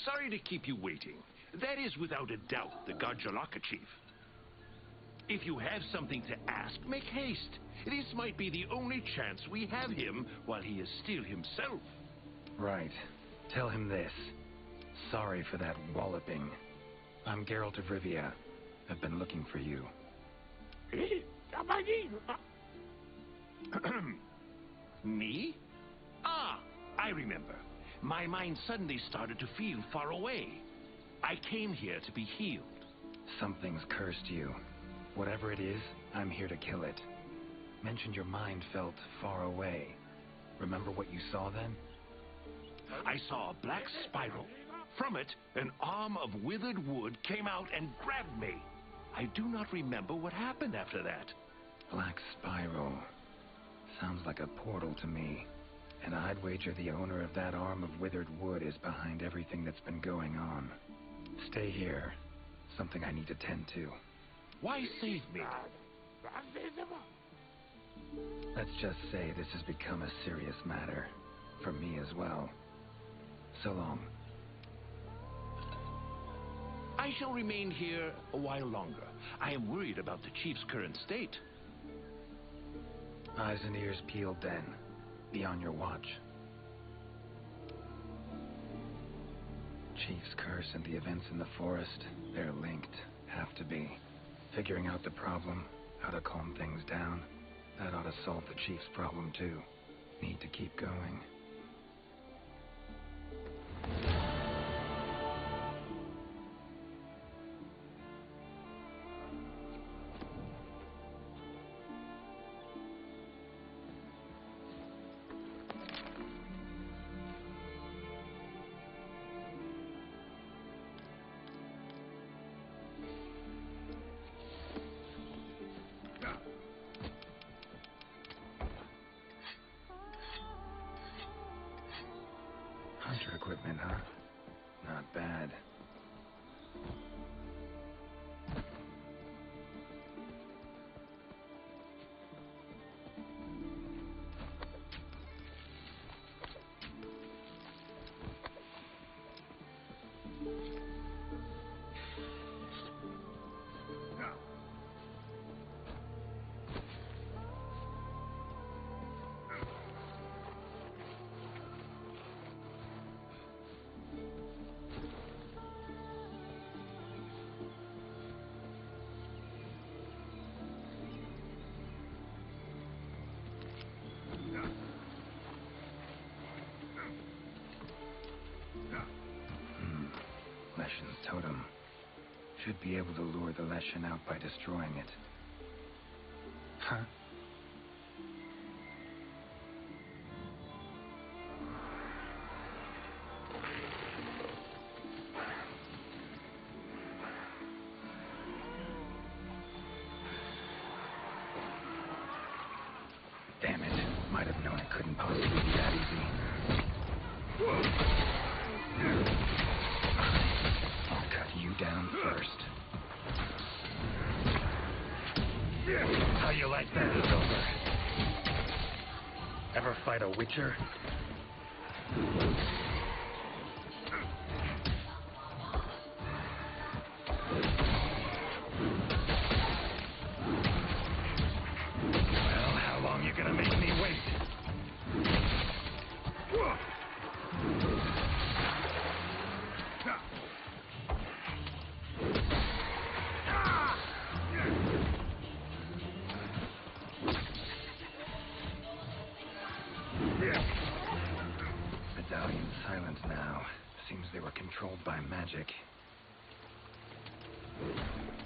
Sorry to keep you waiting. That is without a doubt the Gajjalaka chief. If you have something to ask, make haste. This might be the only chance we have him while he is still himself. Right. Tell him this. Sorry for that walloping. I'm Geralt of Rivia. I've been looking for you. Me? Ah, I remember. My mind suddenly started to feel far away. I came here to be healed. Something's cursed you. Whatever it is, I'm here to kill it. Mentioned your mind felt far away. Remember what you saw then? I saw a black spiral. From it, an arm of withered wood came out and grabbed me. I do not remember what happened after that. Black spiral. Sounds like a portal to me. And I'd wager the owner of that arm of withered wood is behind everything that's been going on. Stay here. Something I need to tend to. Why save me? Let's just say this has become a serious matter. For me as well. So long. I shall remain here a while longer. I am worried about the chief's current state. Eyes and ears peeled then. Be on your watch. Chief's curse and the events in the forest, they're linked. Have to be. Figuring out the problem, how to calm things down, that ought to solve the Chief's problem too. Need to keep going. Hunter equipment, huh? Not bad. should be able to lure the Leshen out by destroying it. Huh? Damn it. Might have known it couldn't possibly be that easy. I'll cut you down first. How you like that, Silver? Ever fight a Witcher? Well, how long you gonna make me wait? Medallion's silent now. Seems they were controlled by magic.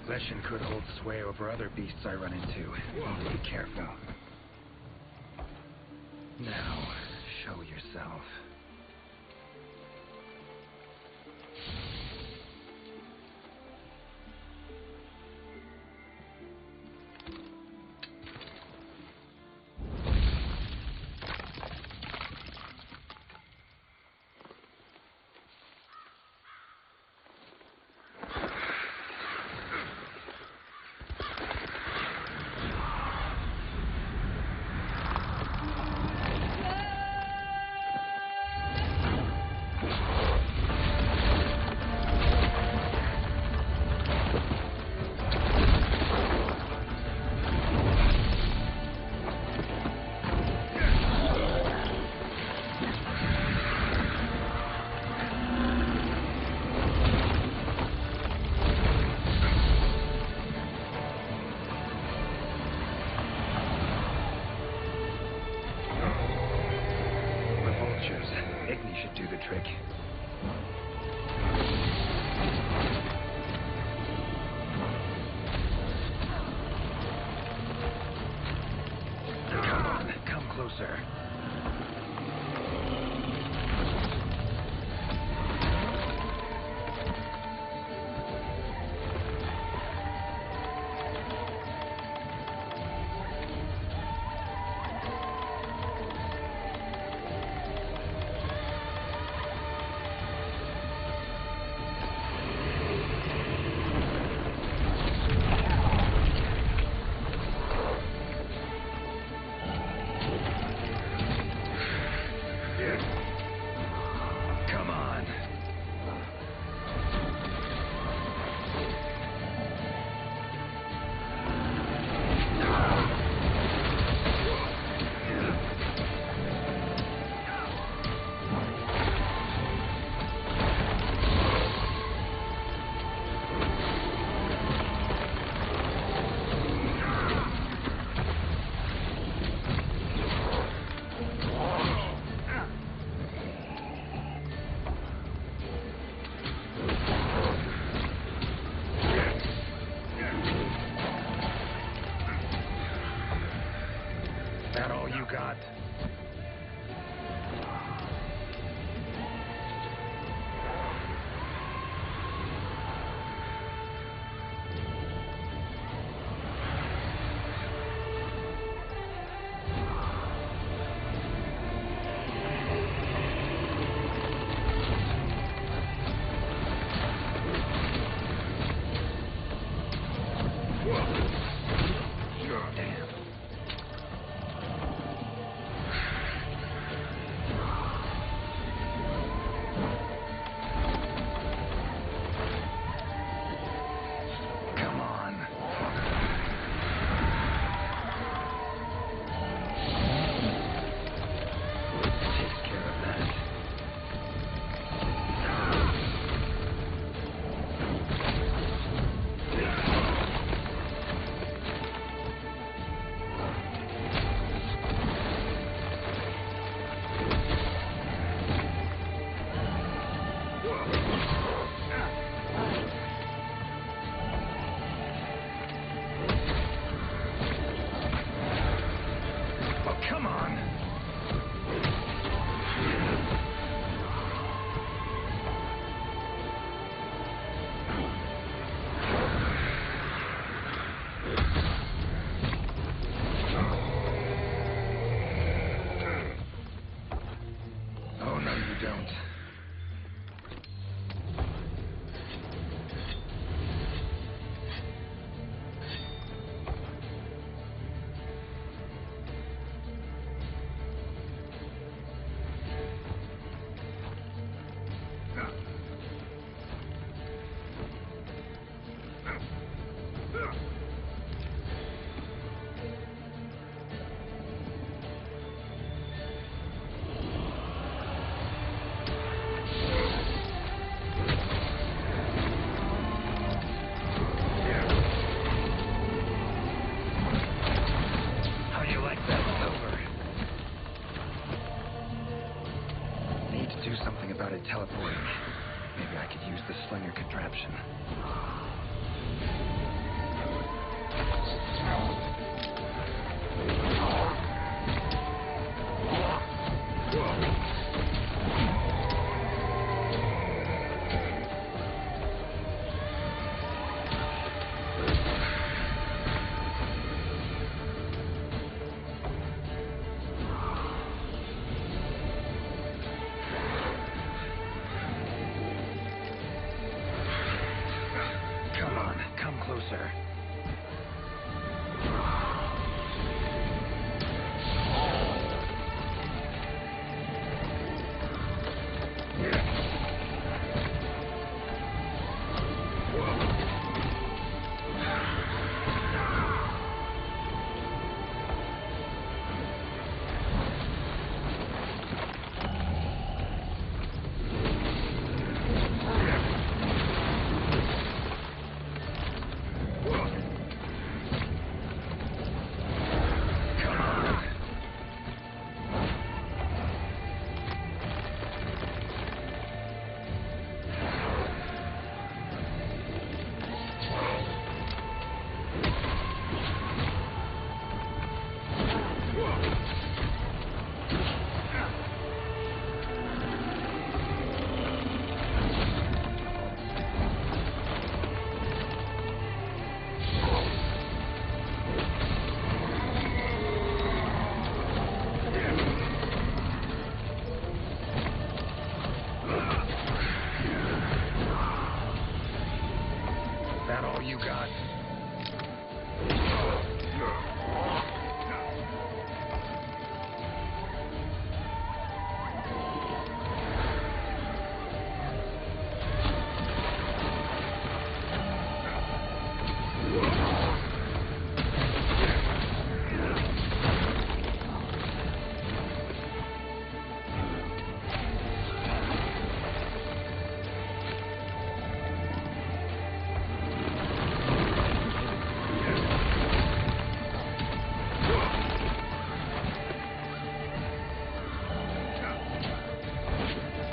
Leshen could hold sway over other beasts I run into. Be careful. Now, show yourself. Igni should do the trick. Come on, come closer. Come on. That all you got? Damn. Come on. Oh, no, you don't. How do you like that, Silver? Need to do something about it teleporting. Maybe I could use the slinger contraption. Come on, come closer. That all you got?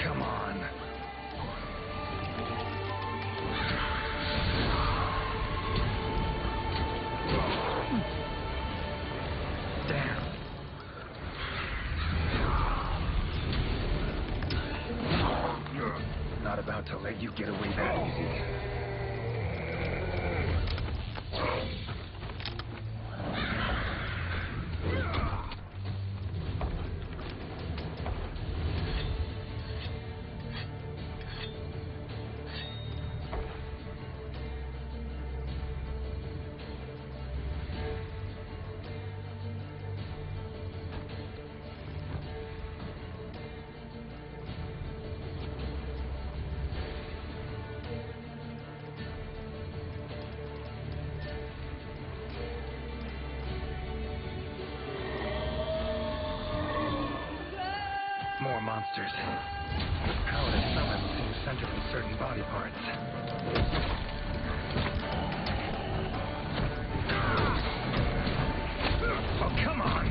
Come on. Damn. Not about to let you get away that easy. More monsters. Power to summon seems centered in certain body parts. Oh, come on!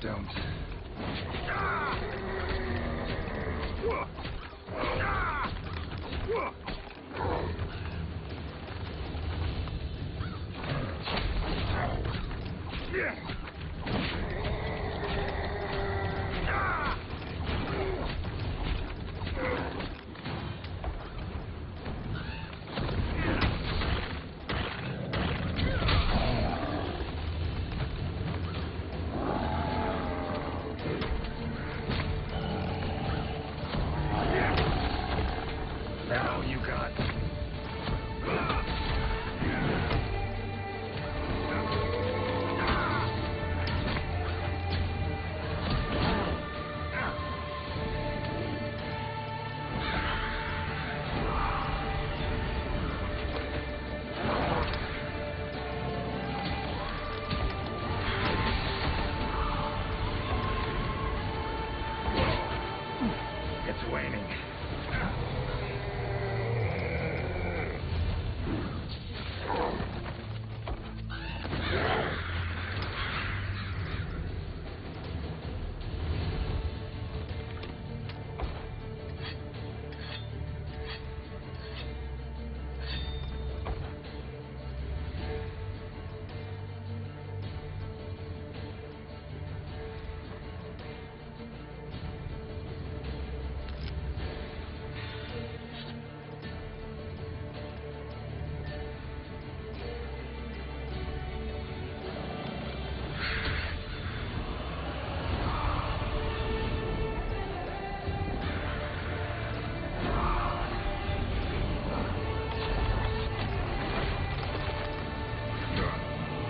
don't. Now you got... It's waning.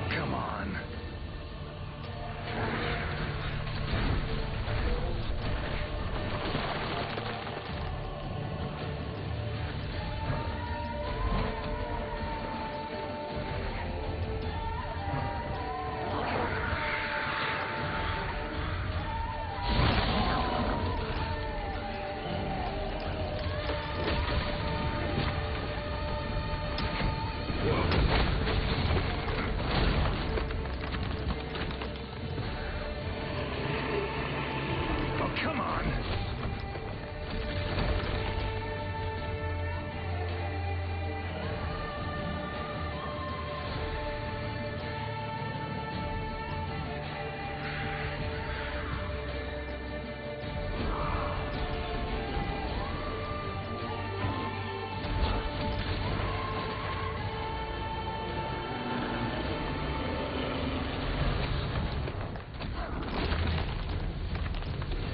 Come on. Oh, come on.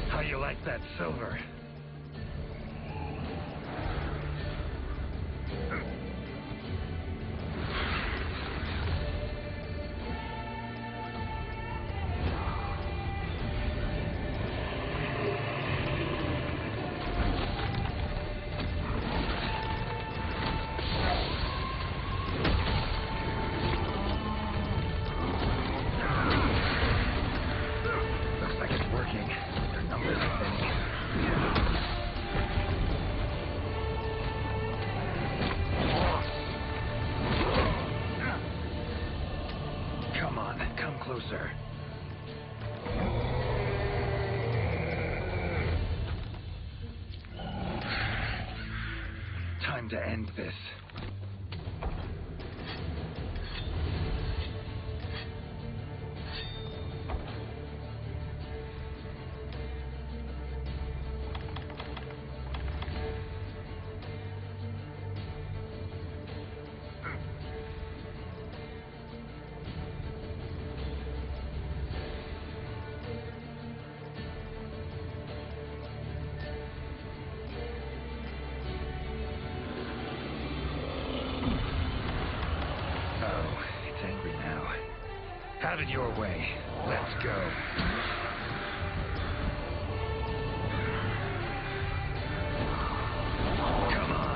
How you like that silver? Looks like it's working. Their numbers are thinning. Come on, come closer. Time to end this. Oh, it's angry now. Have it your way. Let's go. Come on.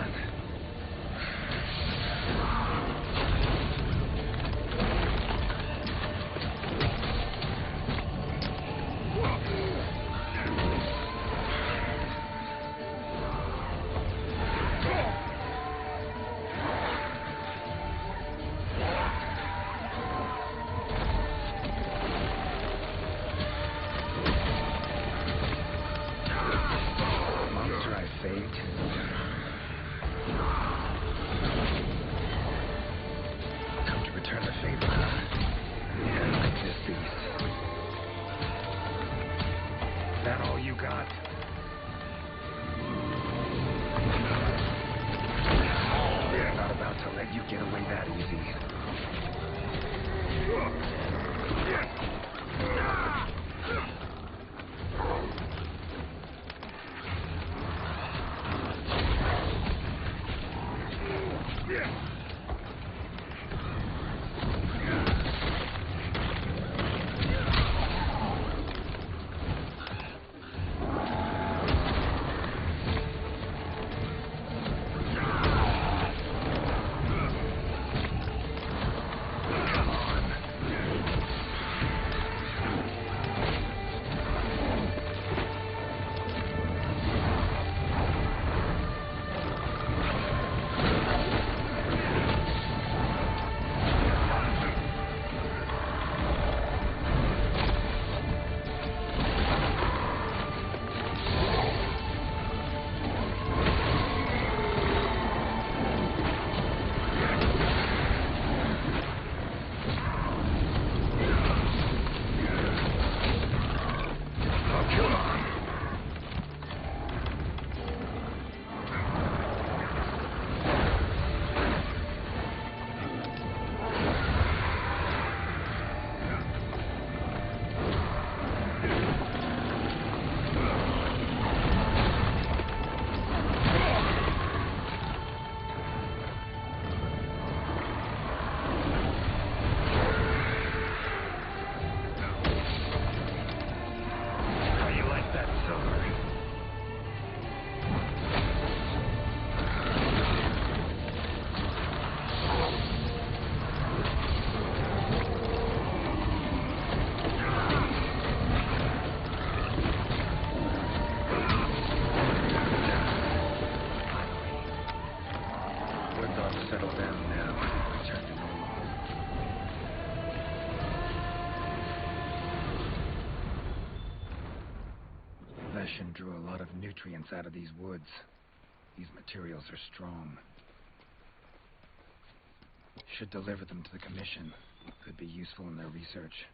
Leshen drew a lot of nutrients out of these woods. These materials are strong. Should deliver them to the Commission. Could be useful in their research.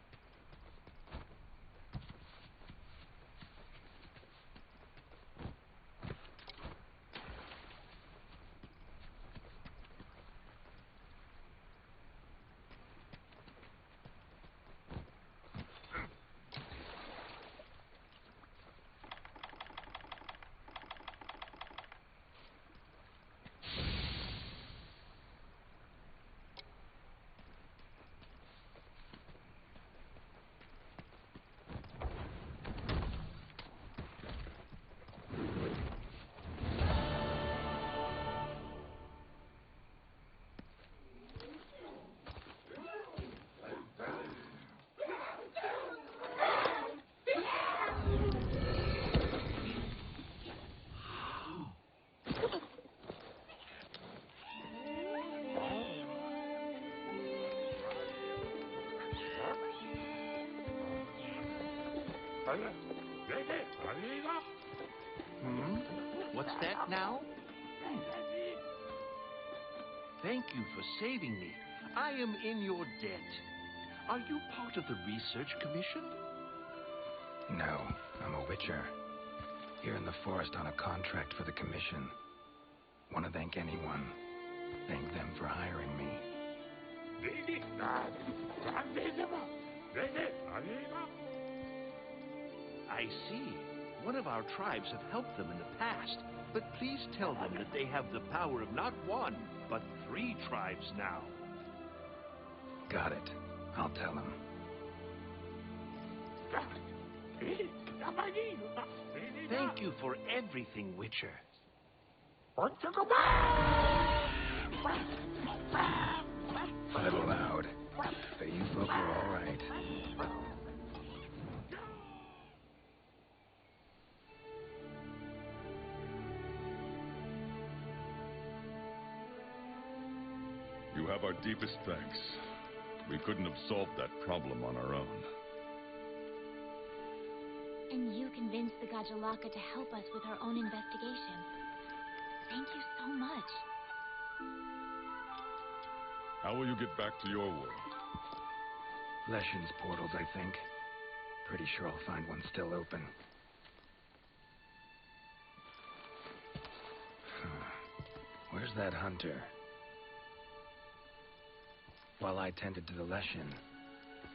What's that now? Thank you for saving me. I am in your debt. Are you part of the Research Commission? No, I'm a witcher. Here in the forest on a contract for the Commission. Want to thank anyone. Thank them for hiring me. I see. One of our tribes have helped them in the past, but please tell them that they have the power of not one, but 3 tribes now. Got it. I'll tell them. Thank you for everything, Witcher. A little loud, but you folk are all right. You have our deepest thanks. We couldn't have solved that problem on our own. And you convinced the Gajalaka to help us with our own investigation. Thank you so much. How will you get back to your world? Leshen's portals, I think. Pretty sure I'll find one still open. Where's that hunter? While I tended to the Leshen,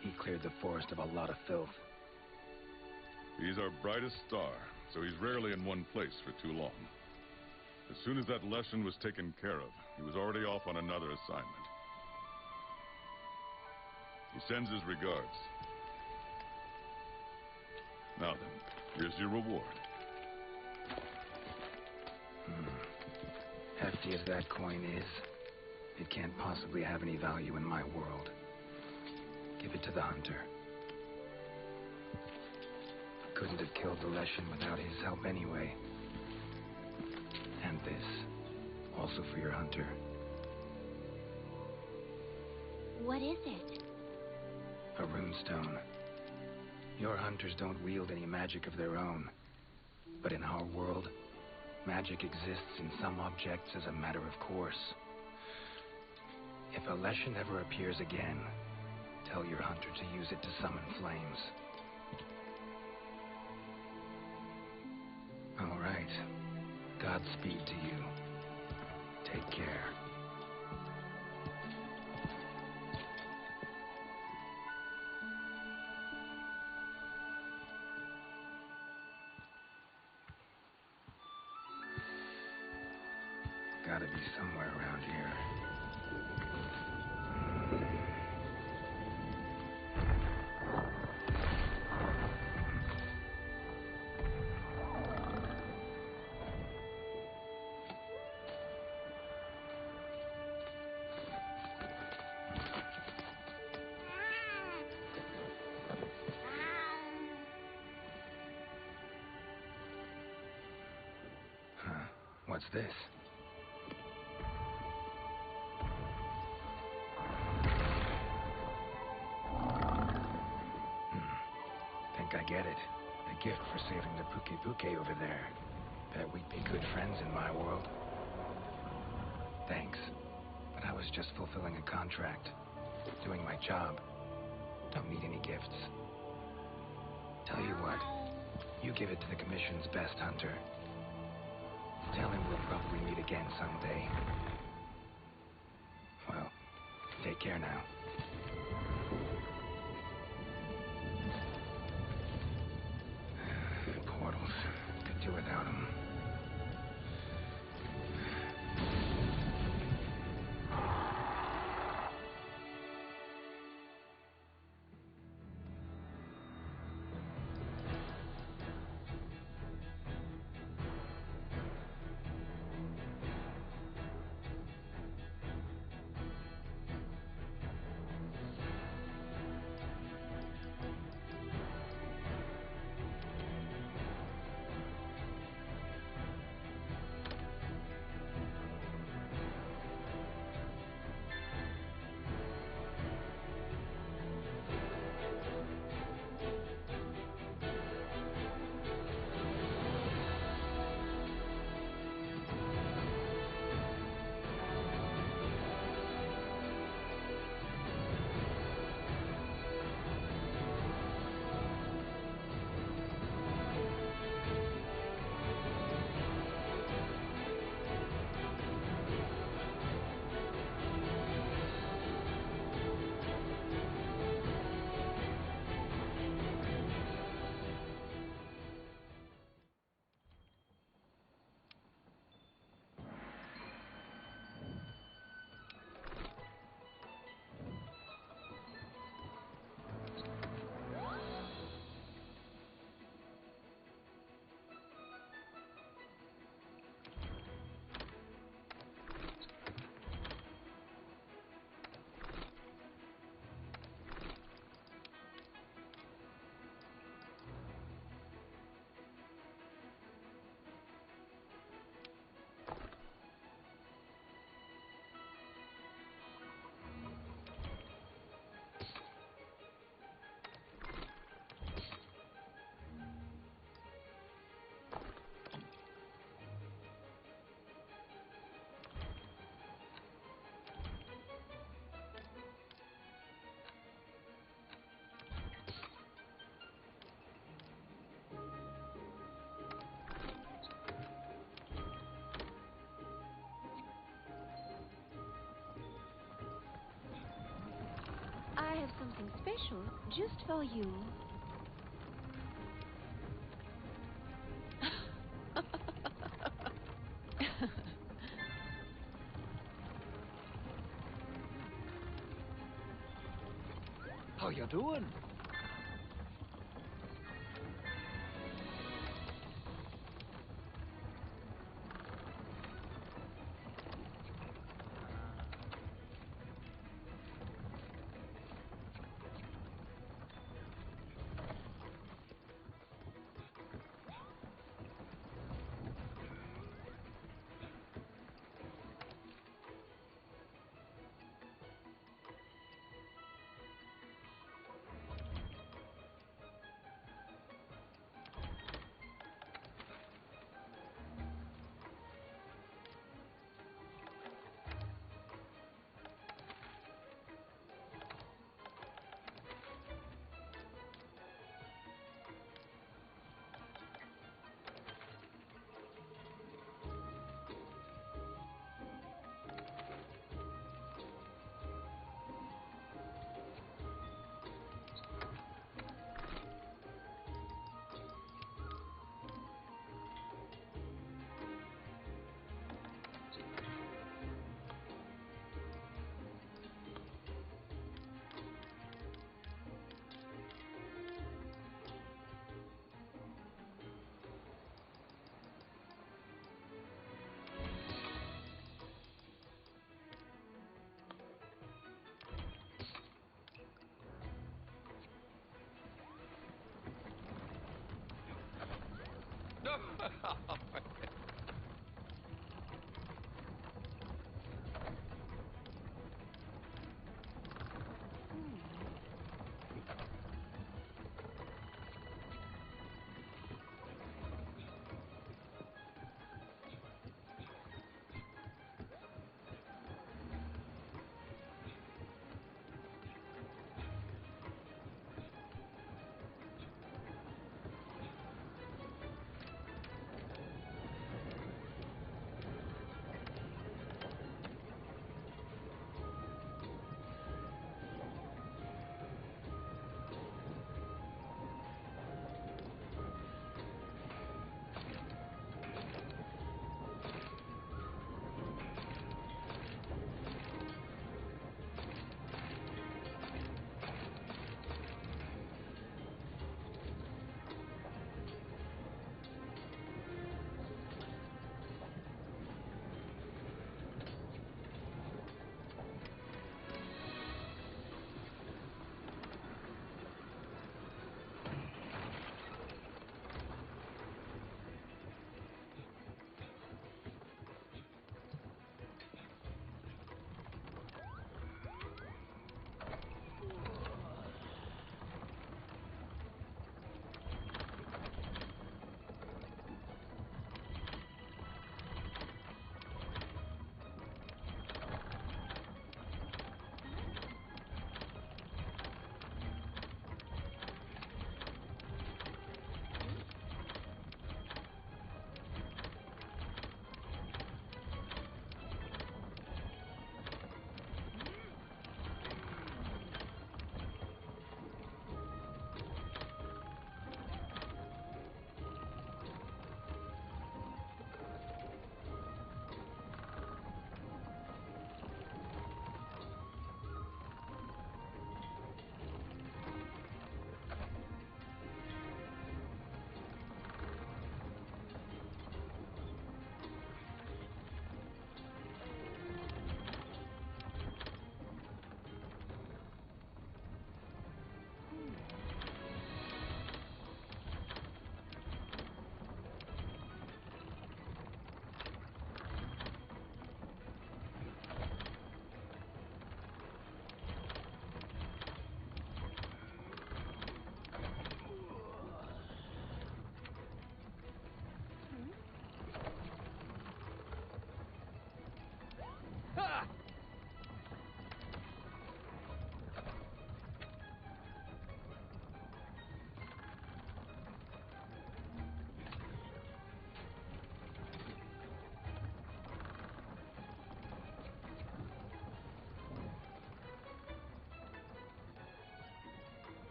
he cleared the forest of a lot of filth. He's our brightest star, so he's rarely in one place for too long. As soon as that Leshen was taken care of, he was already off on another assignment. He sends his regards. Now then, here's your reward. Hefty as that coin is, it can't possibly have any value in my world. Give it to the hunter. Couldn't have killed the Leshen without his help anyway. And this, also for your hunter. What is it? A runestone. Your hunters don't wield any magic of their own. But in our world, magic exists in some objects as a matter of course. If a Leshen ever appears again, tell your hunter to use it to summon flames. All right. Godspeed to you. Take care. Gotta be somewhere around here. What's this? Think I get it. a gift for saving the Puke Puke over there. Bet we'd be good friends in my world. Thanks. But I was just fulfilling a contract. Doing my job. Don't need any gifts. Tell you what. You give it to the Commission's best hunter. Tell him we'll probably meet again someday. Well, take care now. Portals. Could do without them. I have something special just for you. How you doing?